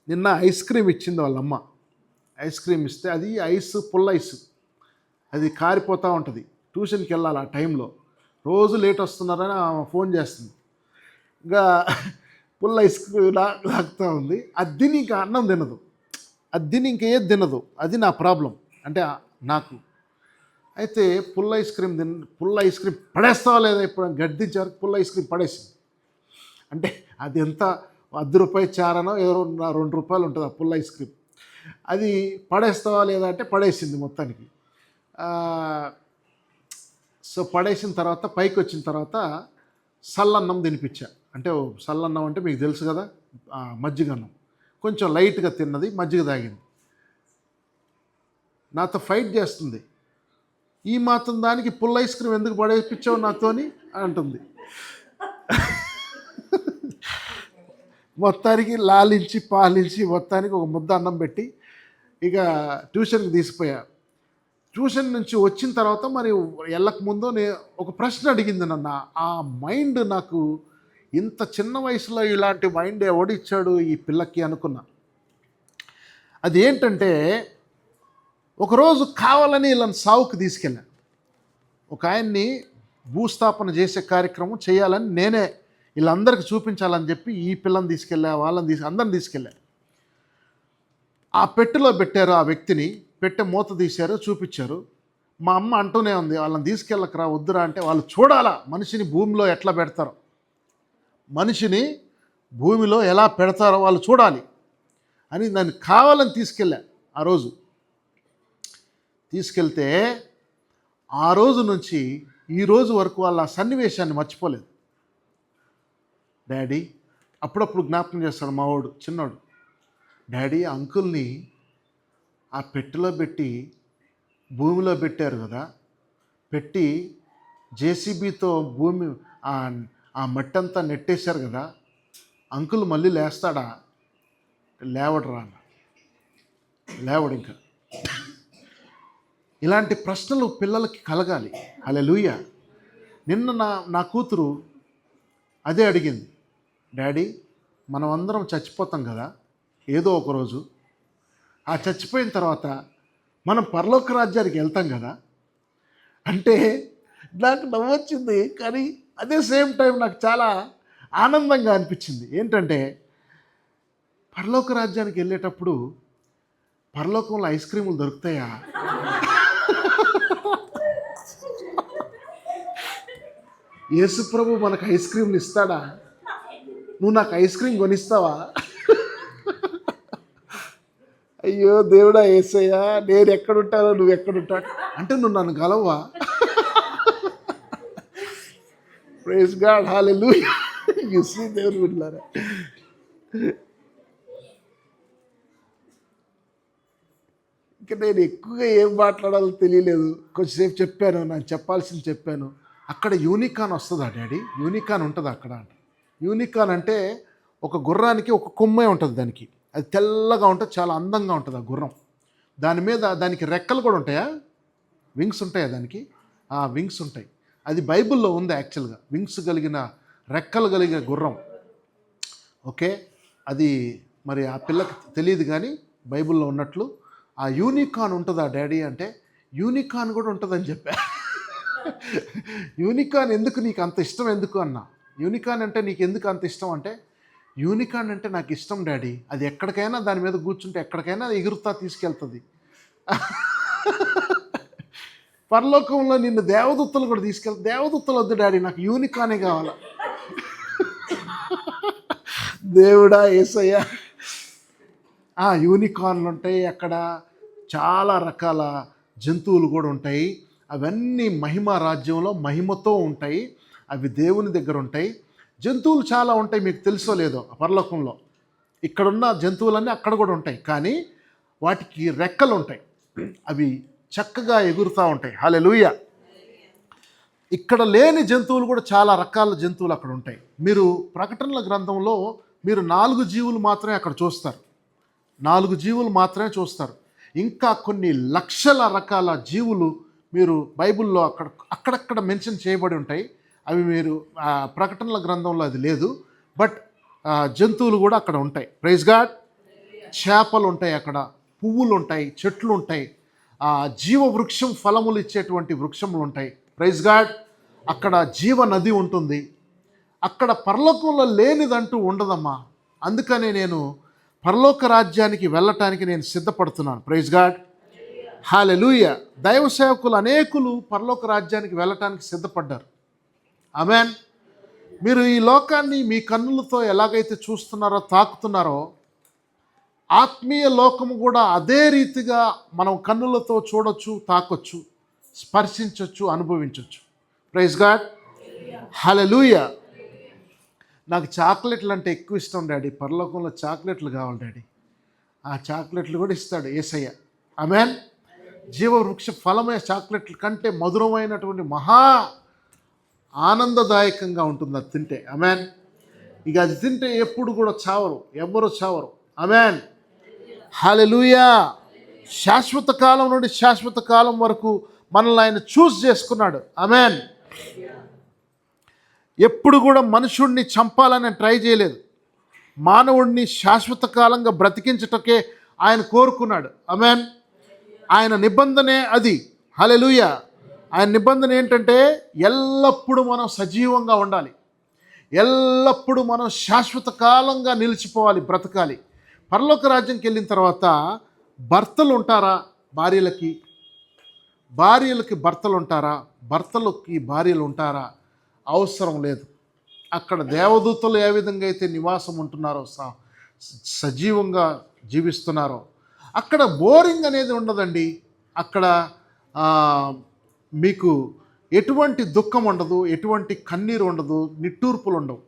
నిన్న ఐస్ క్రీమ్ ఇచ్చింది వాళ్ళమ్మ. ఐస్ క్రీమ్ ఇస్తే అది ఐస్ పుల్ల ఐస్, అది కారిపోతూ ఉంటుంది. ట్యూషన్కి వెళ్ళాలి ఆ టైంలో, రోజు లేట్ వస్తున్నారని ఆమె ఫోన్ చేస్తుంది. ఇంకా పుల్ల ఐస్ క్రీమ్ లాగుతూ ఉంది. అది తిని ఇంకా అన్నం తినదు, అది తిని ఇంకేది తినదు. అది నా ప్రాబ్లం అంటే నాకు. అయితే పుల్ల ఐస్ క్రీమ్ పడేస్తావా లేదా, ఇప్పుడు గడ్డించే వరకు పుల్ల ఐస్ క్రీమ్ పడేసింది. అంటే అది ఎంత ₹10 చారనో ఎవరో ₹2 ఉంటుంది ఆ పుల్ల ఐస్ క్రీమ్. అది పడేస్తావా లేదా అంటే పడేసింది మొత్తానికి. సో పడేసిన తర్వాత పైకి వచ్చిన తర్వాత సల్లన్నం తినిపించా. అంటే సల్లన్నం అంటే మీకు తెలుసు కదా, మజ్జిగన్నం. కొంచెం లైట్గా తిన్నది, మజ్జిగ తాగింది. నాతో ఫైట్ చేస్తుంది. ఈ మాత్రం దానికి పుల్ల ఐస్ క్రీమ్ ఎందుకు పడేపించావు నాతోని అంటుంది. మొత్తానికి లాలించి పాలించి మొత్తానికి ఒక ముద్ద అన్నం పెట్టి ఇక ట్యూషన్కి తీసిపోయా. ట్యూషన్ నుంచి వచ్చిన తర్వాత మరి వెళ్ళక ముందు ఒక ప్రశ్న అడిగింది నన్ను. ఆ మైండ్ నాకు ఇంత చిన్న వయసులో ఇలాంటి మైండ్ ఎవడిచ్చాడు ఈ పిల్లకి అనుకున్నా. అది ఏంటంటే, ఒకరోజు కావాలని వీళ్ళని సావుకు తీసుకెళ్ళా. ఒక ఆయన్ని భూస్థాపన చేసే కార్యక్రమం చేయాలని నేనే వీళ్ళందరికీ చూపించాలని చెప్పి ఈ పిల్లని తీసుకెళ్ళా, వాళ్ళని అందరిని తీసుకెళ్ళా. ఆ పెట్టెలో పెట్టారు ఆ వ్యక్తిని, పెట్టె మూత తీశారు, చూపించారు. మా అమ్మ అంటూనే ఉంది, వాళ్ళని తీసుకెళ్ళకరా వద్దురా అంటే, వాళ్ళు చూడాలా మనిషిని భూమిలో ఎట్లా పెడతారో, మనిషిని భూమిలో ఎలా పెడతారో వాళ్ళు చూడాలి అని నన్ను కావాలని తీసుకెళ్ళా. ఆ రోజు తీసుకెళ్తే ఆ రోజు నుంచి ఈ రోజు వరకు వాళ్ళ సన్నివేశాన్ని మర్చిపోలేదు. డాడీ అప్పుడప్పుడు జ్ఞాపకం చేస్తాడు మా వాడు చిన్నోడు. డాడీ అంకుల్ని ఆ పెట్టెలో పెట్టి భూమిలో పెట్టారు కదా, పెట్టి జేసీబీతో భూమి ఆ మట్టి అంతా నెట్టేశారు కదా, అంకుల్ మళ్ళీ లేస్తాడా? లేవడు రా, లేవడు. ఇంకా ఇలాంటి ప్రశ్నలు పిల్లలకి కలగాలి. హల్లెలూయా. నిన్న నా కూతురు అదే అడిగింది. డాడీ మనం అందరం చచ్చిపోతాం కదా ఏదో ఒకరోజు, ఆ చచ్చిపోయిన తర్వాత మనం పరలోక రాజ్యానికి వెళ్తాం కదా అంటే నాకు నవ్వొచ్చింది. కానీ అదే సేమ్ టైం నాకు చాలా ఆనందంగా అనిపించింది. ఏంటంటే, పరలోక రాజ్యానికి వెళ్ళేటప్పుడు పరలోకంలో ఐస్ క్రీములు దొరుకుతాయా? యేసుప్రభు మనకు ఐస్ క్రీములు ఇస్తాడా? నువ్వు నాకు ఐస్ క్రీమ్ కొనిస్తావా? అయ్యో దేవుడా యేసయ్యా, నేను ఎక్కడుంటానో నువ్వు ఎక్కడుంటావు అంటే నువ్వు నన్ను గలవా? Praise God, hallelujah. You see దేవుని బిడ్డలారా, ఇంకా నేను ఎక్కువగా ఏం మాట్లాడాలో తెలియలేదు. కొంచెంసేపు చెప్పాను, నాకు చెప్పాల్సింది చెప్పాను. అక్కడ యూనికాన్ వస్తుందా డాడీ? యూనికాన్ ఉంటుందా అక్కడ? యూనికాన్ అంటే ఒక గుర్రానికి ఒక కొమ్మే ఉంటుంది, దానికి అది తెల్లగా ఉంటుంది, చాలా అందంగా ఉంటుంది ఆ గుర్రం. దాని మీద దానికి రెక్కలు కూడా ఉంటాయా? వింగ్స్ ఉంటాయా దానికి? వింగ్స్ ఉంటాయి. అది బైబిల్లో ఉంది యాక్చువల్గా, వింగ్స్ కలిగిన రెక్కలు కలిగిన గుర్రం. ఓకే, అది మరి ఆ పిల్లకి తెలియదు కానీ బైబిల్లో ఉన్నట్లు ఆ యూనికాన్ ఉంటుందా డాడీ అంటే, యూనికాన్ కూడా ఉంటుందని చెప్పా. యూనికాన్ ఎందుకు నీకు అంత ఇష్టం ఎందుకు అన్నా. యూనికాన్ అంటే నీకు ఎందుకు అంత ఇష్టం అంటే, యూనికాన్ అంటే నాకు ఇష్టం డాడీ, అది ఎక్కడికైనా దాని మీద కూర్చుంటే ఎక్కడికైనా ఎగురుతా తీసుకెళ్తుంది. పరలోకంలో నిన్ను దేవదూతలు కూడా దేవదూతలు వద్దు డాడీ, నాకు యూనికానే కావాలి. దేవుడా యేసయ్యా. యూనికార్న్లు ఉంటాయి అక్కడ, చాలా రకాల జంతువులు కూడా ఉంటాయి. అవన్నీ మహిమ రాజ్యంలో మహిమతో ఉంటాయి, అవి దేవుని దగ్గర ఉంటాయి. జంతువులు చాలా ఉంటాయి, మీకు తెలుసో లేదో పరలోకంలో. ఇక్కడున్న జంతువులన్నీ అక్కడ కూడా ఉంటాయి, కానీ వాటికి రెక్కలు ఉంటాయి, అవి చక్కగా ఎగురుతూ ఉంటాయి. హల్లెలూయా. ఇక్కడ లేని జంతువులు కూడా చాలా రకాల జంతువులు అక్కడ ఉంటాయి. మీరు ప్రకటనల గ్రంథంలో మీరు 4 జీవులు మాత్రమే అక్కడ చూస్తారు, 4 జీవులు మాత్రమే చూస్తారు. ఇంకా కొన్ని లక్షల రకాల జీవులు మీరు బైబిల్లో అక్కడక్కడ మెన్షన్ చేయబడి ఉంటాయి. అవి మీరు ప్రకటనల గ్రంథంలో అది లేదు, బట్ జంతువులు కూడా అక్కడ ఉంటాయి. Praise God. చేపలు ఉంటాయి అక్కడ, పువ్వులు ఉంటాయి, చెట్లు ఉంటాయి, జీవ వృక్షం ఫలములు ఇచ్చేటువంటి వృక్షములు ఉంటాయి. Praise God. అక్కడ జీవ నది ఉంటుంది. అక్కడ పరలోకంలో లేనిదంటూ ఉండదమ్మా. అందుకనే నేను పరలోక రాజ్యానికి వెళ్ళటానికి నేను సిద్ధపడుతున్నాను. Praise God. హల్లెలూయా. దైవ సేవకులు అనేకులు పరలోక రాజ్యానికి వెళ్ళటానికి సిద్ధపడ్డారు. ఆమేన్. మీరు ఈ లోకాన్ని మీ కన్నులతో ఎలాగైతే చూస్తున్నారో, తాకుతున్నారో, ఆత్మీయ లోకము కూడా అదే రీతిగా మనం కన్నులతో చూడొచ్చు, తాకొచ్చు, స్పర్శించవచ్చు, అనుభవించవచ్చు. Praise God. హల్లెలూయా. నాకు చాక్లెట్లు అంటే ఎక్కువ ఇష్టం డాడీ. పరలోకంలో చాక్లెట్లు కావాలి డాడీ. ఆ చాక్లెట్లు కూడా ఇస్తాడు యేసయ్య. ఆమేన్. జీవవృక్ష ఫలమే చాక్లెట్ల కంటే మధురమైనటువంటి మహా ఆనందదాయకంగా ఉంటుంది అది తింటే. ఆమేన్. ఇక అది తింటే ఎప్పుడు కూడా చావరు, ఎవ్వరు చావరు. ఆమేన్. హల్లెలూయా. శాశ్వత కాలం నుండి శాశ్వత కాలం వరకు మనల్ని ఆయన చూస్ చేసుకున్నాడు. ఆమేన్. ఎప్పుడు కూడా మనుషుడిని చంపాలని ట్రై చేయలేదు. మానవుడిని శాశ్వత కాలంగా బ్రతికించటకే ఆయన కోరుకున్నాడు. ఆమేన్. ఆయన నిబంధనే అది. హల్లెలూయా. ఆయన నిబంధన ఏంటంటే ఎల్లప్పుడూ మనం సజీవంగా ఉండాలి, ఎల్లప్పుడూ మనం శాశ్వత కాలంగా నిలిచిపోవాలి, బ్రతకాలి. పరలోక రాజ్యంకి వెళ్ళిన తర్వాత భర్తలు ఉంటారా? భార్యలకి భర్తలు ఉంటారా? భర్తలకి భార్యలు ఉంటారా? అవసరం లేదు. అక్కడ దేవదూతలు ఏ విధంగా అయితే నివాసం ఉంటున్నారో, సజీవంగా జీవిస్తున్నారో, అక్కడ బోరింగ్ అనేది ఉండదండి. అక్కడ మీకు ఎటువంటి దుఃఖం ఉండదు, ఎటువంటి కన్నీరు ఉండదు, నిట్టూర్పులు ఉండవు.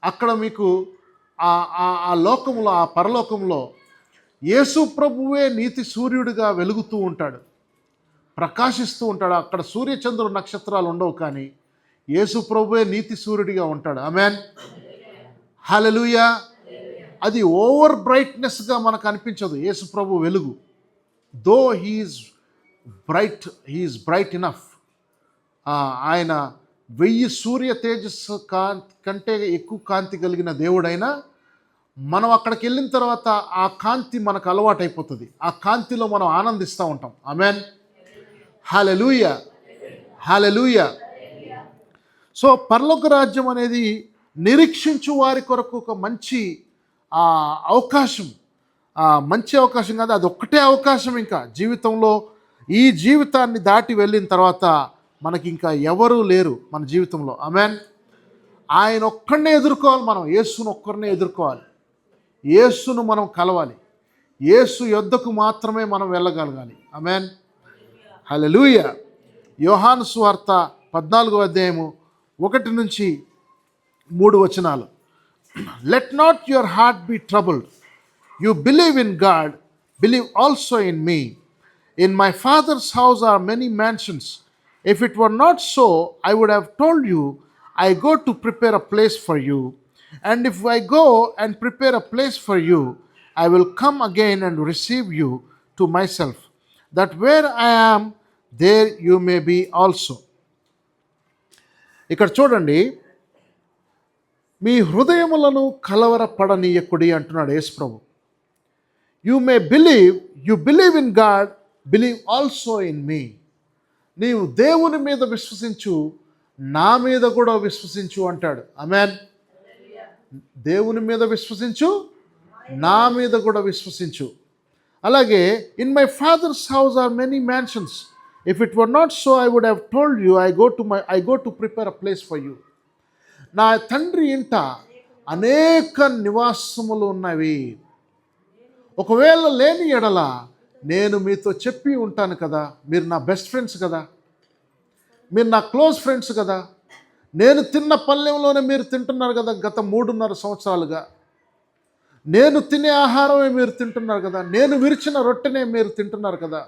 అక్కడ మీకు ఆ లోకంలో, ఆ పరలోకంలో యేసు ప్రభువే నీతి సూర్యుడిగా వెలుగుతూ ఉంటాడు, ప్రకాశిస్తూ ఉంటాడు. అక్కడ సూర్యచంద్రుడు నక్షత్రాలు ఉండవు, కానీ యేసు ప్రభువే నీతి సూర్యుడిగా ఉంటాడు. ఆమేన్. హల్లెలూయా. అది ఓవర్ బ్రైట్నెస్గా మనకు అనిపించదు. యేసు ప్రభు వెలుగు, దో హీఈస్ బ్రైట్ ఇనఫ్. ఆయన 1000 సూర్య తేజస్సు కంటే ఎక్కువ కాంతి కలిగిన దేవుడైనా మనం అక్కడికి వెళ్ళిన తర్వాత ఆ కాంతి మనకు అలవాటైపోతుంది. ఆ కాంతిలో మనం ఆనందిస్తూ ఉంటాం. ఆమేన్. హల్లెలూయా. హల్లెలూయా. సో పరలోక రాజ్యం అనేది నిరీక్షించు వారి కొరకు ఒక మంచి అవకాశం. మంచి అవకాశం కాదు, అది ఒక్కటే అవకాశం. ఇంకా జీవితంలో ఈ జీవితాన్ని దాటి వెళ్ళిన తర్వాత మనకి ఇంకా ఎవరూ లేరు మన జీవితంలో. ఆమేన్. ఆయన ఒక్కడినే ఎదుర్కోవాలి. మనం యేసును ఒక్కరినే ఎదుర్కోవాలి. యేసును మనం కలవాలి. యేసు యొద్దకు మాత్రమే మనం వెళ్ళగలగాలి. ఆమేన్. హల్లెలూయా. యోహాను సువార్త 14వ అధ్యాయము 1 నుంచి 3 వచనాలు. Let not your heart B troubled. You believe in God, believe also in me. In my Father's house are many mansions. If it were not so, I would have told you, I go to prepare a place for you. And if I go and prepare a place for you, I will come again and receive you to myself, that where I am, there you may be also. ఇక్కడ చూడండి, మీ హృదయములను కలవరపడనీయకుడి అంటున్నాడు యేసు ప్రభు. You believe in God, believe also in me. నీవు దేవుని మీద విశ్వసించు, నా మీద కూడా విశ్వసించు అంటాడు. ఆమేన్. దేవుని మీద విశ్వసించు, నా మీద కూడా విశ్వసించు. అలాగే in my father's house are many mansions. If it were not so, I would have told you, I go to prepare a place for you. నా తండ్రి ఇంట అనేక నివాసములు ఉన్నవి. ఒకవేళ లేని ఎడల నేను మీతో చెప్పి ఉంటాను కదా. మీరు నా బెస్ట్ ఫ్రెండ్స్ కదా, మీరు నా క్లోజ్ ఫ్రెండ్స్ కదా. నేను తిన్న పల్లెంలోనే మీరు తింటున్నారు కదా గత 3.5 సంవత్సరాలుగా. నేను తినే ఆహారమే మీరు తింటున్నారు కదా. నేను విరిచిన రొట్టెనే మీరు తింటున్నారు కదా.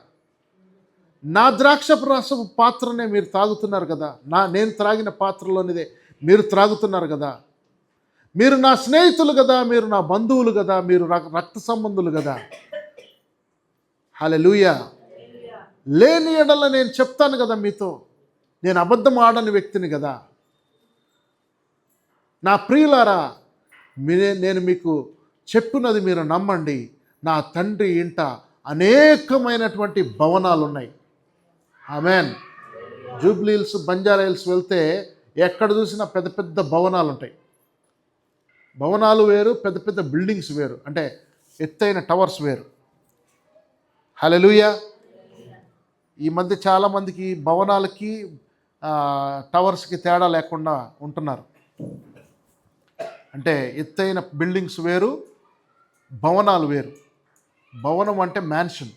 నా ద్రాక్షపు రసపు పాత్రనే మీరు తాగుతున్నారు కదా. నేను త్రాగిన పాత్రలోనిదే మీరు త్రాగుతున్నారు కదా. మీరు నా స్నేహితులు కదా, మీరు నా బంధువులు కదా, మీరు రక్త సంబంధులు కదా. హల్లెలూయా. లేని ఎడల నేను చెప్తాను కదా మీతో. నేను అబద్ధం ఆడని వ్యక్తిని కదా. నా ప్రియులారా, నేను మీకు చెప్పినది మీరు నమ్మండి. నా తండ్రి ఇంట అనేకమైనటువంటి భవనాలు ఉన్నాయి. Amen. Jubilee hills, Banjara hills వెళ్తే ఎక్కడ చూసినా పెద్ద పెద్ద భవనాలు ఉంటాయి. భవనాలు వేరు, పెద్ద పెద్ద బిల్డింగ్స్ వేరు, అంటే ఎత్తైన టవర్స్ వేరు. హల్లెలూయా. ఈ మధ్య చాలామందికి భవనాలకి టవర్స్కి తేడా లేకుండా ఉంటున్నారు. అంటే ఎత్తైన బిల్డింగ్స్ వేరు, భవనాలు వేరు. భవనం అంటే మ్యాన్షన్,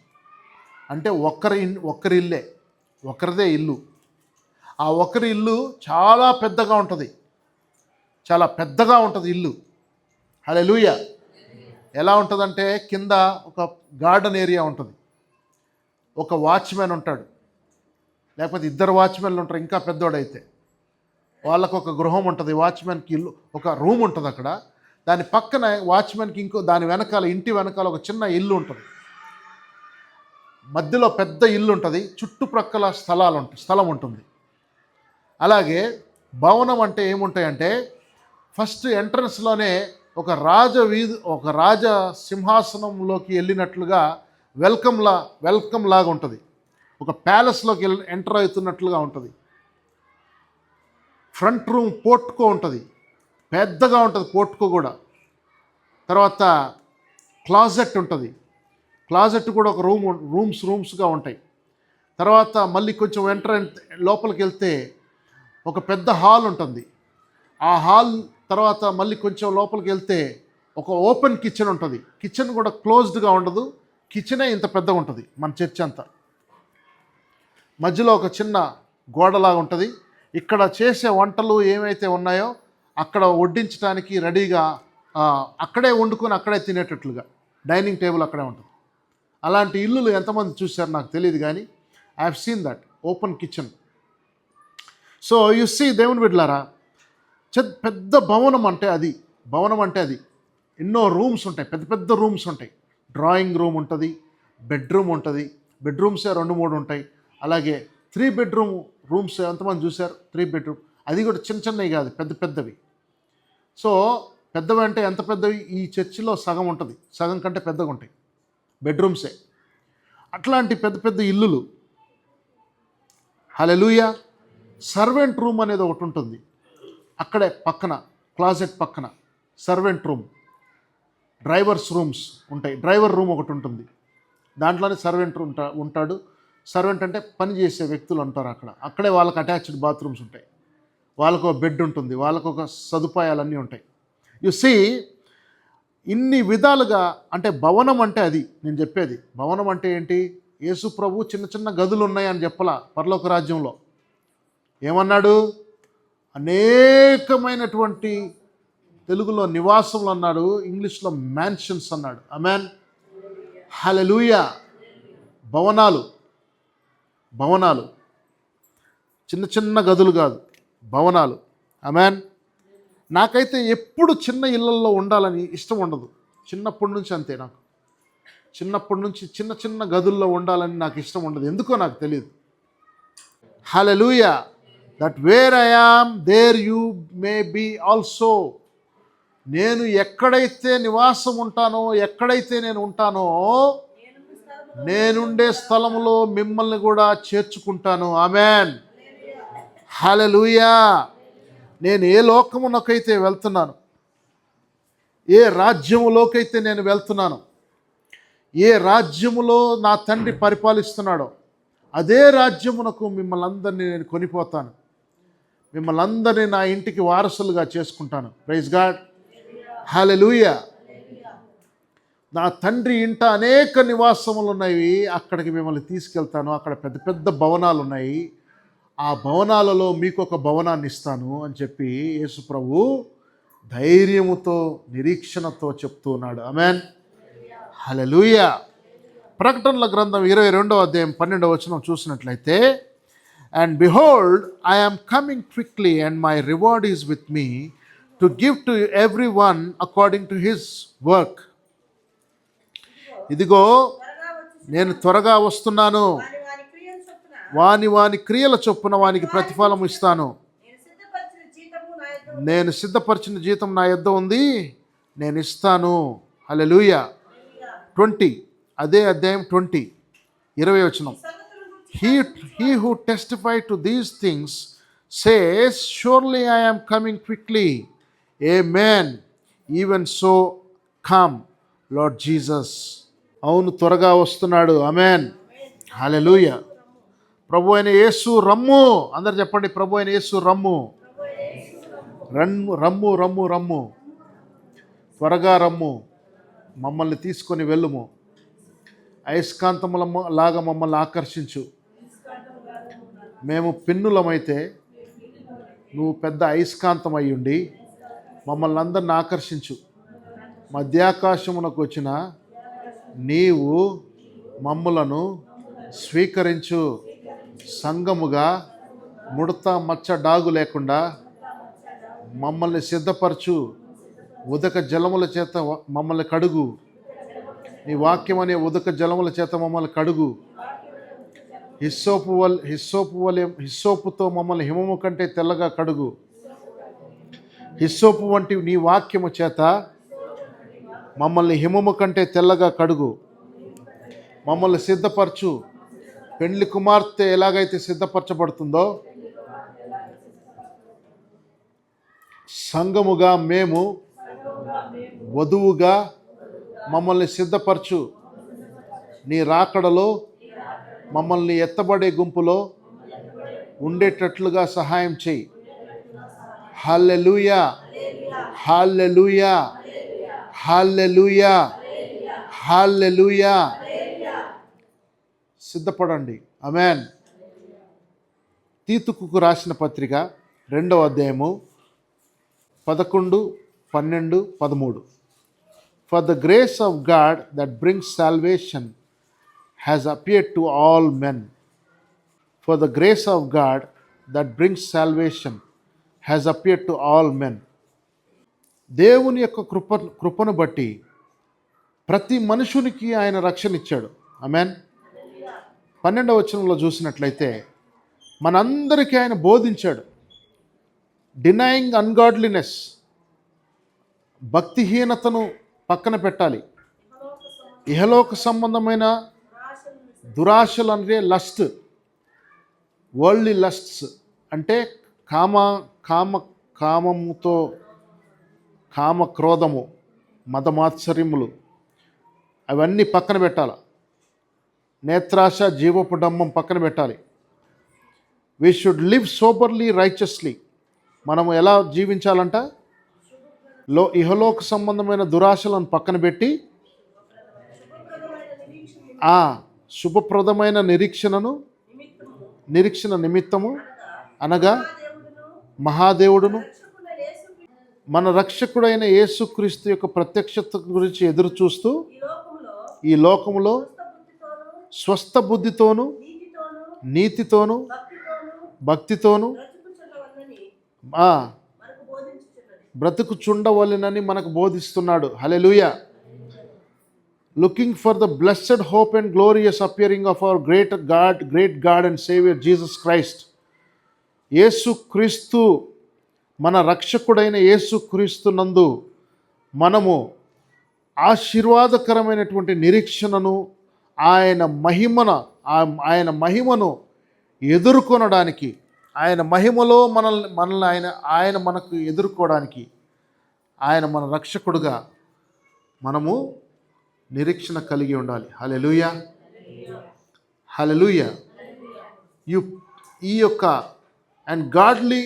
అంటే ఒక్కరి ఇల్లే, ఒకరిదే ఇల్లు. ఆ ఒకరి ఇల్లు చాలా పెద్దగా ఉంటుంది, చాలా పెద్దగా ఉంటుంది ఇల్లు. హల్లెలూయా. ఎలా ఉంటుందంటే కింద ఒక గార్డెన్ ఏరియా ఉంటుంది, ఒక వాచ్మెన్ ఉంటాడు, లేకపోతే 2 వాచ్మెన్లు ఉంటారు. ఇంకా పెద్దోడైతే వాళ్ళకు ఒక గృహం ఉంటుంది. వాచ్మెన్కి ఇల్లు, ఒక రూమ్ ఉంటుంది అక్కడ. దాని పక్కన వాచ్మెన్కి దాని వెనకాల, ఇంటి వెనకాల ఒక చిన్న ఇల్లు ఉంటుంది. మధ్యలో పెద్ద ఇల్లు ఉంటుంది, చుట్టుప్రక్కల స్థలం ఉంటుంది. అలాగే భవనం అంటే ఏముంటాయంటే ఫస్ట్ ఎంట్రన్స్లోనే ఒక రాజ సింహాసనంలోకి వెళ్ళినట్లుగా వెల్కమ్ లాగా ఉంటుంది. ఒక ప్యాలెస్లోకి ఎంటర్ అవుతున్నట్లుగా ఉంటుంది. ఫ్రంట్ రూమ్ పోర్టుకో ఉంటుంది, పెద్దగా ఉంటుంది పోర్టుకో కూడా. తర్వాత క్లాజెట్ ఉంటుంది, క్లాజెట్ కూడా ఒక రూమ్స్గా ఉంటాయి. తర్వాత మళ్ళీ కొంచెం లోపలికి వెళ్తే ఒక పెద్ద హాల్ ఉంటుంది. ఆ హాల్ తర్వాత మళ్ళీ కొంచెం లోపలికి వెళ్తే ఒక ఓపెన్ కిచెన్ ఉంటుంది. కిచెన్ కూడా క్లోజ్డ్గా ఉండదు, కిచెనే ఇంత పెద్దగా ఉంటుంది, మన చర్చ్ అంతా. మధ్యలో ఒక చిన్న గోడలాగా ఉంటుంది. ఇక్కడ చేసే వంటలు ఏమైతే ఉన్నాయో అక్కడ వడ్డించడానికి రెడీగా, అక్కడే వండుకొని అక్కడే తినేటట్లుగా డైనింగ్ టేబుల్ అక్కడే ఉంటుంది. అలాంటి ఇల్లులు ఎంతమంది చూశారు నాకు తెలియదు, కానీ I have seen that open kitchen. So you see, దేవుని బిడ్డలారా, పెద్ద భవనం అంటే అది. ఎన్నో రూమ్స్ ఉంటాయి, పెద్ద పెద్ద రూమ్స్ ఉంటాయి. డ్రాయింగ్ రూమ్ ఉంటుంది, బెడ్రూమ్ ఉంటుంది. బెడ్రూమ్సే 2-3 ఉంటాయి. అలాగే 3 బెడ్రూమ్ రూమ్స్ ఎంతమంది చూశారు? 3 బెడ్రూమ్, అది కూడా చిన్నవి కాదు, పెద్ద పెద్దవి. సో పెద్దవి అంటే ఎంత పెద్దవి? ఈ చర్చిలో సగం ఉంటుంది, సగం కంటే పెద్దగా ఉంటాయి బెడ్రూమ్సే. అట్లాంటి పెద్ద పెద్ద ఇల్లులు. హల్లెలూయా. సర్వెంట్ రూమ్ అనేది ఒకటి ఉంటుంది అక్కడే పక్కన, క్లాజెట్ పక్కన సర్వెంట్ రూమ్. డ్రైవర్స్ రూమ్స్ ఉంటాయి, డ్రైవర్ రూమ్ ఒకటి ఉంటుంది, దాంట్లోనే సర్వెంట్ ఉంటాడు. సర్వెంట్ అంటే పని చేసే వ్యక్తులు ఉంటారు అక్కడ. అక్కడే వాళ్ళకి అటాచ్డ్ బాత్రూమ్స్ ఉంటాయి, వాళ్ళకు ఒక బెడ్ ఉంటుంది, వాళ్ళకు ఒక సదుపాయాలన్నీ ఉంటాయి. యు సీ, ఇన్ని విధాలుగా. అంటే భవనం అంటే అది నేను చెప్పేది. భవనం అంటే ఏంటి? యేసు ప్రభు చిన్న చిన్న గదులు ఉన్నాయని చెప్పలా పరలోక రాజ్యంలో. ఏమన్నాడు? అనేకమైనటువంటి, తెలుగులో నివాసములు అన్నాడు, ఇంగ్లీష్లో మ్యాన్షన్స్ అన్నాడు. ఆమేన్. హల్లెలూయా. భవనాలు, చిన్న చిన్న గదులు కాదు, భవనాలు. ఆమేన్. నాకైతే ఎప్పుడు చిన్న ఇళ్ళల్లో ఉండాలని ఇష్టం ఉండదు. చిన్నప్పటి నుంచి అంతే. నాకు చిన్నప్పటి నుంచి చిన్న చిన్న గదుల్లో ఉండాలని నాకు ఇష్టం ఉండదు, ఎందుకో నాకు తెలియదు. Hallelujah. That where I am there you may be also. నేను ఎక్కడైతే నివాసం ఉంటానో, ఎక్కడైతే నేను ఉంటానో, నేనుండే స్థలములో మిమ్మల్ని కూడా చేర్చుకుంటాను. ఆమేన్. హల్లెలూయా. నేను ఏ లోకమునకైతే వెళ్తున్నాను, ఏ రాజ్యములోకైతే నేను వెళ్తున్నాను, ఏ రాజ్యములో నా తండ్రి పరిపాలిస్తున్నాడో అదే రాజ్యమునకు మిమ్మల్ని అందరినీ నేను కొనిపోతాను. మిమ్మల్ని అందరినీ నా ఇంటికి వారసులుగా చేసుకుంటాను. Praise God. హల్లెలూయా. నా తండ్రి ఇంట అనేక నివాసములు ఉన్నాయి, అక్కడికి మిమ్మల్ని తీసుకెళ్తాను. అక్కడ పెద్ద పెద్ద భవనాలు ఉన్నాయి, ఆ భవనాలలో మీకు ఒక భవనాన్ని ఇస్తాను అని చెప్పి యేసు ప్రభు ధైర్యముతో, నిరీక్షణతో చెప్తూ ఉన్నాడు. ఆమేన్. హల్లెలూయా. ప్రకటనల గ్రంథం 22వ అధ్యాయం 12వ వచనం చూసినట్లయితే, and behold I am coming quickly and my reward is with me to give to every one according to his work. ఇదిగో నేను త్వరగా వస్తున్నాను, వాని క్రియల చొప్పున వానికి ప్రతిఫలం ఇస్తాను. నేను సిద్ధపరిచిన జీతం నా యొద్ద ఉంది, నేను ఇస్తాను. హల్లెలూయా. 20 అదే అధ్యాయం 20 వచనం. He who testified to these things says, surely I am coming quickly. Amen. Even so, come, Lord Jesus. అవును, త్వరగా వస్తున్నాడు. ఆమేన్. హల్లెలూయా. ప్రభు అయిన యేసు రమ్ము. అందరు చెప్పండి, ప్రభు అయిన యేసు రమ్ము. రమ్ము రమ్ము రమ్ము, త్వరగా రమ్ము, మమ్మల్ని తీసుకొని వెళ్ళుము. అయస్కాంతముల లాగా మమ్మల్ని ఆకర్షించు. మేము పిన్నులమైతే నువ్వు పెద్ద అయస్కాంతం అయ్యుండి మమ్మల్ని అందరిని ఆకర్షించు. మధ్యాకాశమునకు వచ్చిన నీవు మమ్ములను స్వీకరించు. సంఘముగా ముడత మచ్చ డాగు లేకుండా మమ్మల్ని సిద్ధపరచు. ఉదక జలముల చేత మమ్మల్ని కడుగు. నీ వాక్యం అనే ఉదక జలముల చేత మమ్మల్ని కడుగు. హిస్సోపుతో మమ్మల్ని హిమము కంటే తెల్లగా కడుగు. హిస్సోపు వంటి నీ వాక్యము చేత మమ్మల్ని హిమము కంటే తెల్లగా కడుగు. మమ్మల్ని సిద్ధపరచు. పెండ్లి కుమార్తె ఎలాగైతే సిద్ధపరచబడుతుందో సంఘముగా మేము వధువుగా మమ్మల్ని సిద్ధపరచు. నీ రాకడలో మమ్మల్ని ఎత్తబడే గుంపులో ఉండేటట్లుగా సహాయం చేయి. హల్లెలూయా, హల్లెలూయా, హల్లెలూయా, హల్లెలూయా. సిద్ధపడండి. ఆమేన్. తీతుకు రాసిన పత్రిక 2వ అధ్యాయము 11, 12, 13. For the grace of God that brings salvation has appeared to all men. For the grace of God that brings salvation has appeared to all men. దేవుని యొక్క కృపను బట్టి ప్రతి మనుషునికి ఆయన రక్షణ ఇచ్చాడు. ఆమేన్. 12వ వచనంలో చూసినట్లయితే మనందరికీ ఆయన బోధించాడు. డినయింగ్ అన్గాడ్లీనెస్, భక్తిహీనతను పక్కన పెట్టాలి. ఇహలోక సంబంధమైన దురాశలు అంటే లస్ట్, వరల్డ్లీ లస్ట్స్ అంటే కామముతో క్రోధము, మదమాత్సర్యములు, అవన్నీ పక్కన పెట్టాలి. నేత్రాశ, జీవపు డంబం పక్కన పెట్టాలి. We should live soberly righteously. మనము ఎలా జీవించాలంట? ఇహలోక సంబంధమైన దురాశలను పక్కన పెట్టి శుభప్రదమైన నిరీక్షణ నిమిత్తము అనగా మహాదేవుడును మన రక్షకుడైన యేసుక్రీస్తు యొక్క ప్రత్యక్షత గురించి ఎదురు చూస్తూ ఈ లోకములో స్వస్థ బుద్ధితోను నీతితోను భక్తితోను బ్రతుకుచుండవలెనని మనకు బోధిస్తున్నాడు. Hallelujah. Looking for the blessed hope and glorious appearing of our great God and saviour Jesus Christ. యేసుక్రీస్తు, మన రక్షకుడైన యేసుక్రీస్తు నందు మనము ఆశీర్వాదకరమైనటువంటి నిరీక్షణను, ఆయన మహిమను ఎదుర్కొనడానికి, ఆయన మహిమలో మనల్ని ఆయన మనకు ఎదుర్కోవడానికి, ఆయన మన రక్షకుడుగా మనము నిరీక్షణ కలిగి ఉండాలి. హల్లెలూయా, హల్లెలూయా. ఈ యొక్క and godly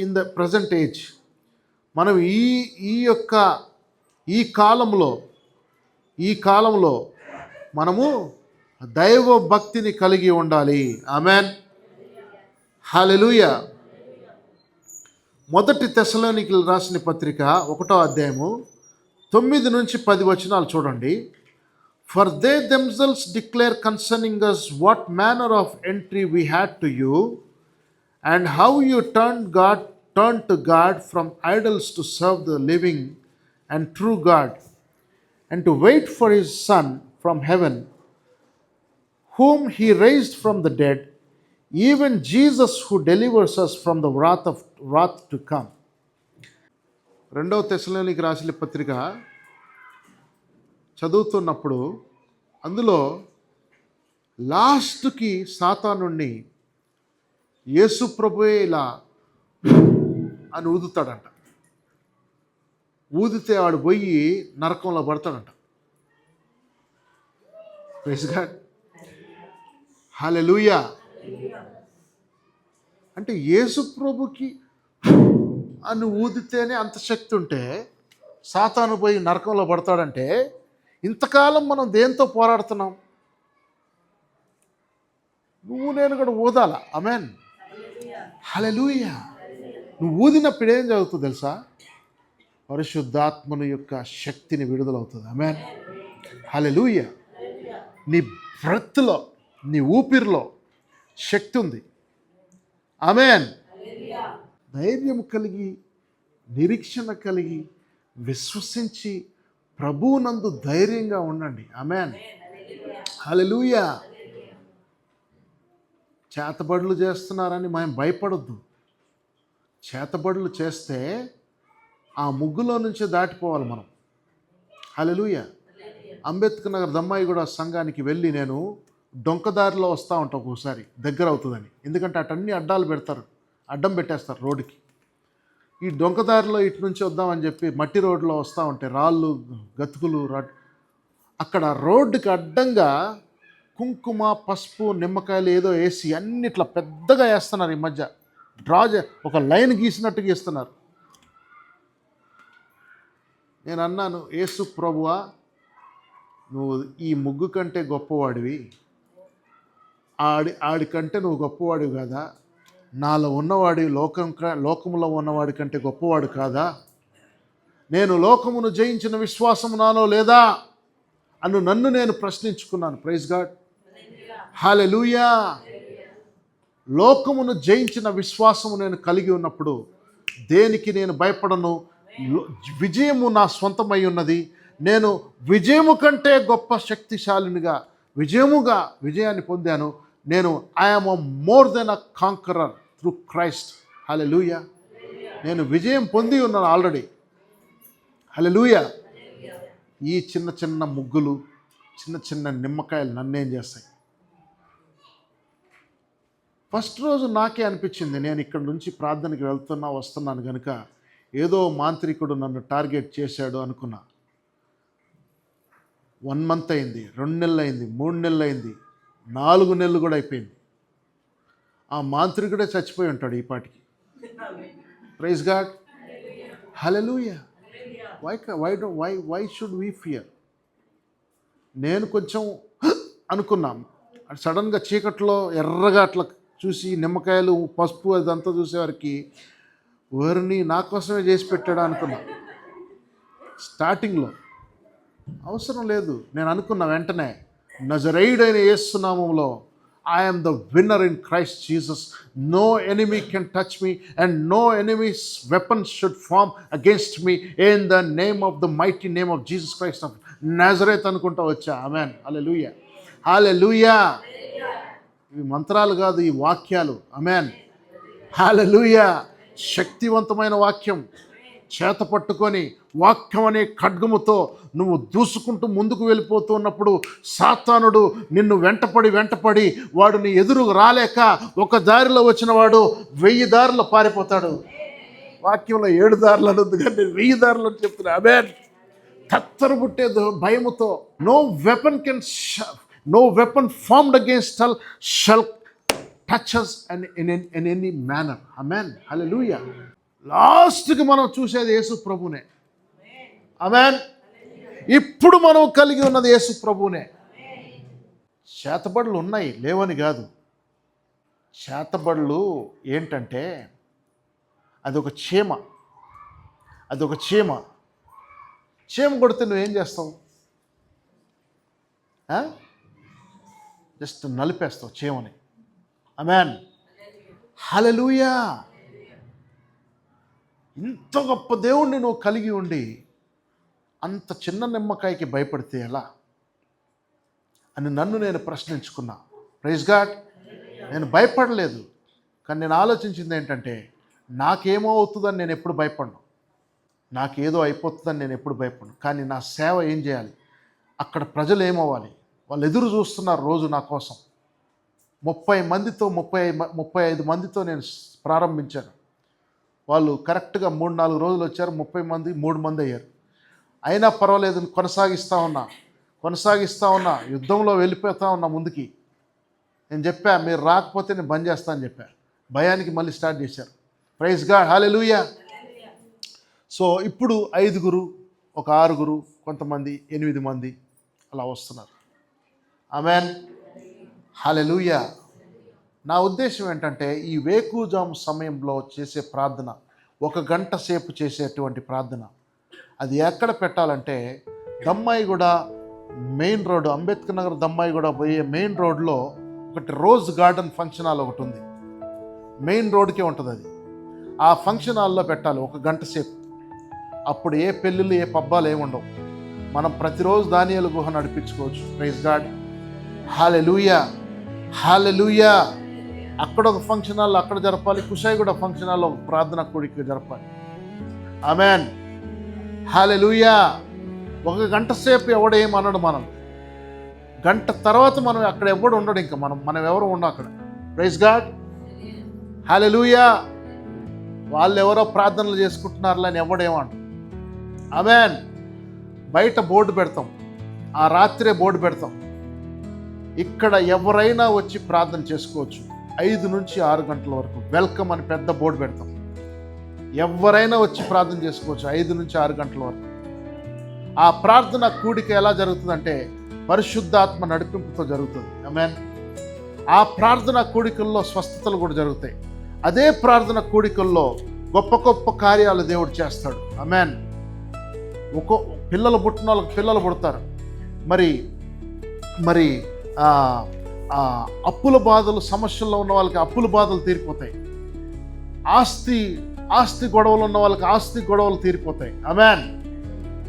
in the present age, మనం ఈ కాలంలో మనము దైవ భక్తిని కలిగి ఉండాలి. ఆమెన్. హల్లెలూయా. 1 తెస్సలోనికీయులకు రాసిన పత్రిక 1వ అధ్యాయము 9 నుంచి 10 వచనాలు చూడండి. For they themselves declare concerning us what manner of entry we had to you, and how you turned to God from idols to serve the living and true God, and to wait for his Son from heaven, whom he raised from the dead, even Jesus who delivers us from the wrath to come. 2వ తెస్సలోనికీయులకు రాసిన పత్రిక చదువుతున్నప్పుడు అందులో లాస్ట్కి సాతానుణ్ణి యేసు ప్రభువే ఇలా అని ఊదుతాడంట. ఊదితే వాడు పోయి నరకంలో పడతాడంట. ప్రైజ్ గాడ్, హల్లెలూయా. అంటే యేసు ప్రభుకి అని ఊదితేనే అంత శక్తి ఉంటే సాతాను పోయి నరకంలో పడతాడంటే ఇంతకాలం మనం దేంతో పోరాడుతున్నాం? నువ్వు నేను కూడా ఊదాల. ఆమేన్, హల్లెలూయా. నువ్వు ఊదినప్పుడు ఏం జరుగుతుంది తెలుసా? పరిశుద్ధాత్మను యొక్క శక్తిని విడుదలవుతుంది. ఆమేన్, హల్లెలూయా. నీ బ్రెత్లో, నీ ఊపిరిలో శక్తి ఉంది. ఆమేన్. ధైర్యం కలిగి, నిరీక్షణ కలిగి, విశ్వసించి ప్రభువునందు ధైర్యంగా ఉండండి. ఆమేన్, హల్లెలూయా. చేతబడులు చేస్తున్నారని మనం భయపడొద్దు. చేతబడులు చేస్తే ఆ ముగ్గులో నుంచి దాటిపోవాలి మనం. హల్లెలూయా. అంబేద్కర్ నగర్ దమ్మాయిగూడ సంఘానికి వెళ్ళి నేను డొంకదారిలో వస్తూ ఉంటాను ఒక్కోసారి, దగ్గర అవుతుందని. ఎందుకంటే అటన్నీ అడ్డాలు పెడతారు, అడ్డం పెట్టేస్తారు రోడ్డుకి. ఈ డొంకదారిలో ఇటు నుంచి వద్దామని చెప్పి మట్టి రోడ్లో వస్తూ ఉంటాయి, రాళ్ళు గతుకులు. అక్కడ రోడ్డుకి అడ్డంగా కుంకుమ, పసుపు, నిమ్మకాయలు ఏదో వేసి అన్ని ఇట్లా పెద్దగా వేస్తున్నారు. ఈ మధ్య ఒక లైన్ గీసినట్టు గీస్తున్నారు. నేను అన్నాను, యేసు ప్రభువా, నువ్వు ఈ ముగ్గు కంటే గొప్పవాడివి, ఆడికంటే నువ్వు గొప్పవాడివి కాదా? నాలో ఉన్నవాడి లోకంలో ఉన్నవాడి కంటే గొప్పవాడు కాదా? నేను లోకమును జయించిన విశ్వాసం నాలో లేదా అను నన్ను నేను ప్రశ్నించుకున్నాను. ప్రైజ్ గాడ్, హల్లెలూయా. లోకమును జయించిన విశ్వాసము నేను కలిగి ఉన్నప్పుడు దేనికి నేను భయపడను. విజయము నా సొంతమై ఉన్నది. నేను విజయము కంటే గొప్ప శక్తిశాలినిగా విజయాన్ని పొందాను. నేను I'm more than a conqueror through Christ. Hallelujah. నేను విజయం పొంది ఉన్నాను ఆల్రెడీ. హల్లెలూయా. ఈ చిన్న చిన్న ముగ్గులు, చిన్న చిన్న నిమ్మకాయలు నన్నేం చేస్తాయి? ఫస్ట్ రోజు నాకే అనిపించింది, నేను ఇక్కడ నుంచి ప్రార్థనకి వస్తున్నాను కనుక ఏదో మాంత్రికుడు నన్ను టార్గెట్ చేశాడు అనుకున్నా. 1 month అయింది, 2 నెలలు అయింది, 3 నెలలు అయింది, 4 నెలలు కూడా అయిపోయింది. ఆ మాంత్రికుడే చచ్చిపోయి ఉంటాడు ఈ పాటికి. Praise God, hallelujah. Why should we fear? నేను కొంచెం అనుకున్నాను. సడన్గా చీకట్లో ఎర్రగా అట్లా చూసి నిమ్మకాయలు, పసుపు అదంతా చూసేవారికి వారిని నా కోసమే చేసి పెట్టాడు అనుకున్నా. స్టార్టింగ్లో అవసరం లేదు. నేను అనుకున్న వెంటనే నజరేయుడైన యేసు నామములో I'm the winner in Christ Jesus. No enemy can touch me and no enemy's weapons should form against me in the name of the mighty name of Jesus Christ of Nazareth అనుకుంటా వచ్చా. ఆమేన్, హల్లెలూయా, హల్లెలూయా. ఇవి మంత్రాలు కాదు, ఈ వాక్యాలు. ఆమేన్, హల్లెలూయా. శక్తివంతమైన వాక్యం చేత పట్టుకొని వాక్యం అనే ఖడ్గముతో నువ్వు దూసుకుంటూ ముందుకు వెళ్ళిపోతూ ఉన్నప్పుడు సాతానుడు నిన్ను వెంటపడి వాడు నీ ఎదురు రాలేక ఒక దారిలో వచ్చిన వాడు 1000 దారులు పారిపోతాడు. వాక్యంలో 7 దారులు అనొద్దు కానీ 1000 దారులు అని చెప్తున్నా. ఆమేన్. తత్తర పుట్టేది భయముతో. No weapon formed against us shall touch us in any manner. Amen. Hallelujah. లాస్ట్కి మనం చూసేది యేసు ప్రభునే. ఆమేన్. ఇప్పుడు మనం కలిగి ఉన్నది యేసు ప్రభునే. చేతబడులు ఉన్నాయి, లేవని కాదు. చేతబడులు ఏంటంటే అదొక చీమ. చీమ కొడితే నువ్వేం చేస్తావు? జస్ట్ నలిపేస్తావు చీమని. ఆమేన్, హల్లెలూయా. ఇంత గొప్ప దేవుణ్ణి నువ్వు కలిగి ఉండి అంత చిన్న నిమ్మకాయకి భయపడితే ఎలా అని నన్ను నేను ప్రశ్నించుకున్నా. Praise God. నేను భయపడలేదు, కానీ నేను ఆలోచించింది ఏంటంటే నాకేమో అవుతుందని నేను ఎప్పుడు భయపడను, నాకేదో అయిపోతుందని నేను ఎప్పుడు భయపడను. కానీ నా సేవ ఏం చేయాలి? అక్కడ ప్రజలు ఏమవ్వాలి? వాళ్ళు ఎదురు చూస్తున్నారు రోజు నా కోసం. 30 మందితో 35 మందితో నేను ప్రారంభించాను. వాళ్ళు కరెక్ట్గా 3-4 రోజులు వచ్చారు. 30 మంది 3 మంది అయ్యారు. అయినా పర్వాలేదు, కొనసాగిస్తూ ఉన్నా, యుద్ధంలో వెళ్ళిపోతూ ఉన్నా ముందుకి. నేను చెప్పా, మీరు రాకపోతే నేను బంద్ చేస్తా అని చెప్పా. భయానికి మళ్ళీ స్టార్ట్ చేశారు. ప్రైజ్ గాడ్, హల్లెలూయా. సో ఇప్పుడు 5, ఒక 6, కొంతమంది 8 మంది అలా వస్తున్నారు. ఆమేన్, హల్లెలూయా. నా ఉద్దేశం ఏంటంటే, ఈ వేకువజాము సమయంలో చేసే ప్రార్థన, 1 గంట సేపు చేసేటువంటి ప్రార్థన, అది ఎక్కడ పెట్టాలంటే దమ్మాయిగూడ మెయిన్ రోడ్డు, అంబేద్కర్ నగర్ దమ్మాయిగూడ పోయే మెయిన్ రోడ్లో ఒకటి రోజ్ గార్డెన్ ఫంక్షన్ హాల్ ఒకటి ఉంది. మెయిన్ రోడ్కే ఉంటుంది అది. ఆ ఫంక్షన్ హాల్లో పెట్టాలి 1 గంట సేపు. అప్పుడు ఏ పెళ్ళిళ్ళు, ఏ పబ్బాలు ఏమి ఉండవు. మనం ప్రతిరోజు దానియేలు గుహ నడిపించుకోవచ్చు. ప్రైజ్ గాడ్, హల్లెలూయా, హల్లెలూయా. అక్కడ ఒక ఫంక్షన్ హాల్ అక్కడ జరపాలి, కుషాయిగూడ ఫంక్షన్ హాల్లో ఒక ప్రార్థన కూడిక జరపాలి. ఆమేన్, హల్లెలూయా. 1 గంట సేపు ఎవడేమనడు. మనం గంట తర్వాత మనం అక్కడ ఎవడు ఉండడు. ఇంకా మనం ఎవరు ఉండం అక్కడ. ప్రైజ్ గాడ్, హల్లెలూయా. వాళ్ళు ఎవరో ప్రార్థనలు చేసుకుంటున్నారులే అని ఎవడేమంట. ఆమేన్. బయట బోర్డు పెడతాం, ఆ రాత్రే బోర్డు పెడతాం, ఇక్కడ ఎవరైనా వచ్చి ప్రార్థన చేసుకోవచ్చు. 5 నుంచి 6 గంటల వరకు వెల్కమ్ అని పెద్ద బోర్డు పెడతాం. ఎవరైనా వచ్చి ప్రార్థన చేసుకోవచ్చు 5 నుంచి 6 గంటల వరకు. ఆ ప్రార్థన కూడిక ఎలా జరుగుతుందంటే పరిశుద్ధాత్మ నడిపింపుతో జరుగుతుంది. ఆమేన్. ఆ ప్రార్థన కూడికల్లో స్వస్థతలు కూడా జరుగుతాయి. అదే ప్రార్థన కూడికల్లో గొప్ప గొప్ప కార్యాలు దేవుడు చేస్తాడు. ఆమేన్. పిల్లలు పుట్టిన వాళ్ళకి పిల్లలు పుడతారు. మరి అప్పుల బాధలు, సమస్యల్లో ఉన్న వాళ్ళకి అప్పుల బాధలు తీరిపోతాయి. ఆస్తి గొడవలు ఉన్న వాళ్ళకి ఆస్తి గొడవలు తీరిపోతాయి. ఆమేన్,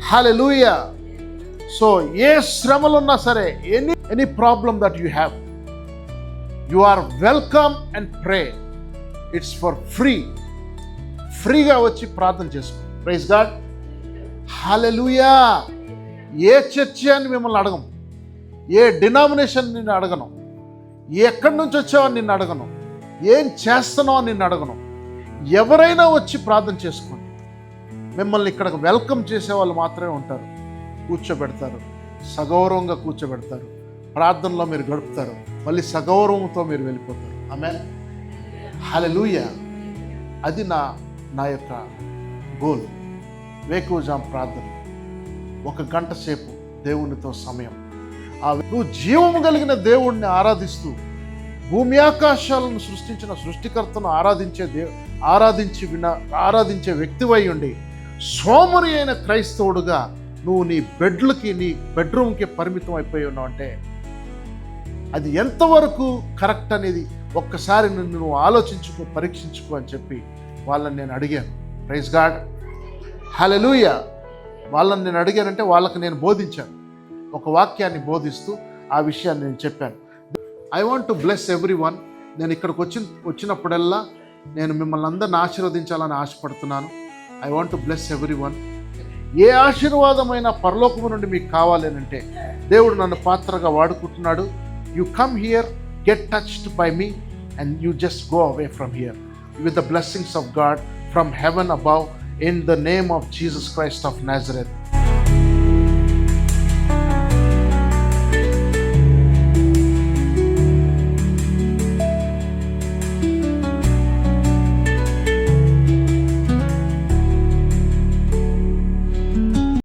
హల్లెలూయా. సో ఏ శ్రమలు ఉన్నా సరే, any problem that you have, you are welcome and pray. It's for ఫ్రీగా వచ్చి ప్రార్థన చేసుకో. Praise God, hallelujah. ఏ చర్చి అని మిమ్మల్ని అడగం, ఏ డినామినేషన్ నిన్ను అడగను, ఎక్కడి నుంచి వచ్చావో నిన్ను అడగను, ఏం చేస్తున్నావో నిన్ను అడగను. ఎవరైనా వచ్చి ప్రార్థన చేసుకోండి. మిమ్మల్ని ఇక్కడికి వెల్కమ్ చేసేవాళ్ళు మాత్రమే ఉంటారు. కూర్చోబెడతారు, సగౌరవంగా కూర్చోబెడతారు, ప్రార్థనలో మీరు గడుపుతారు, మళ్ళీ సగౌరవంతో మీరు వెళ్ళిపోతారు. ఆమేన్, హల్లెలూయా. అది నా యొక్క గోల్. వేకువజాము ప్రార్థన 1 గంట సేపు దేవునితో సమయం. నువ్వు జీవము కలిగిన దేవుణ్ణి ఆరాధిస్తూ, భూమి ఆకాశాలను సృష్టించిన సృష్టికర్తను ఆరాధించే వ్యక్తివై ఉండి, సోమరి అయిన క్రైస్తవుడుగా నువ్వు నీ బెడ్రూమ్కి పరిమితం అయిపోయి ఉన్నావు అంటే అది ఎంతవరకు కరెక్ట్ అనేది ఒక్కసారి నువ్వు ఆలోచించుకో, పరీక్షించుకో అని చెప్పి వాళ్ళని నేను అడిగాను. ప్రైజ్ గాడ్, హల్లెలూయా. వాళ్ళని నేను అడిగానంటే వాళ్ళకి నేను బోధించాను. ఒక వాక్యాన్ని బోధిస్తూ ఆ విషయాన్ని నేను చెప్పాను. I want to bless everyone. నేను ఇక్కడికి వచ్చినప్పుడల్లా నేను మిమ్మల్ని అందరిని ఆశీర్వదించాలని ఆశపడుతున్నాను. I want to bless everyone. ఏ ఆశీర్వాదమైన పరలోకము నుండి మీకు కావాలి అంటే దేవుడు నన్ను పాత్రగా వాడుకుంటున్నాడు. You come here, get touched by me and you just go away from here with the blessings of God from heaven above, in the name of Jesus Christ of Nazareth.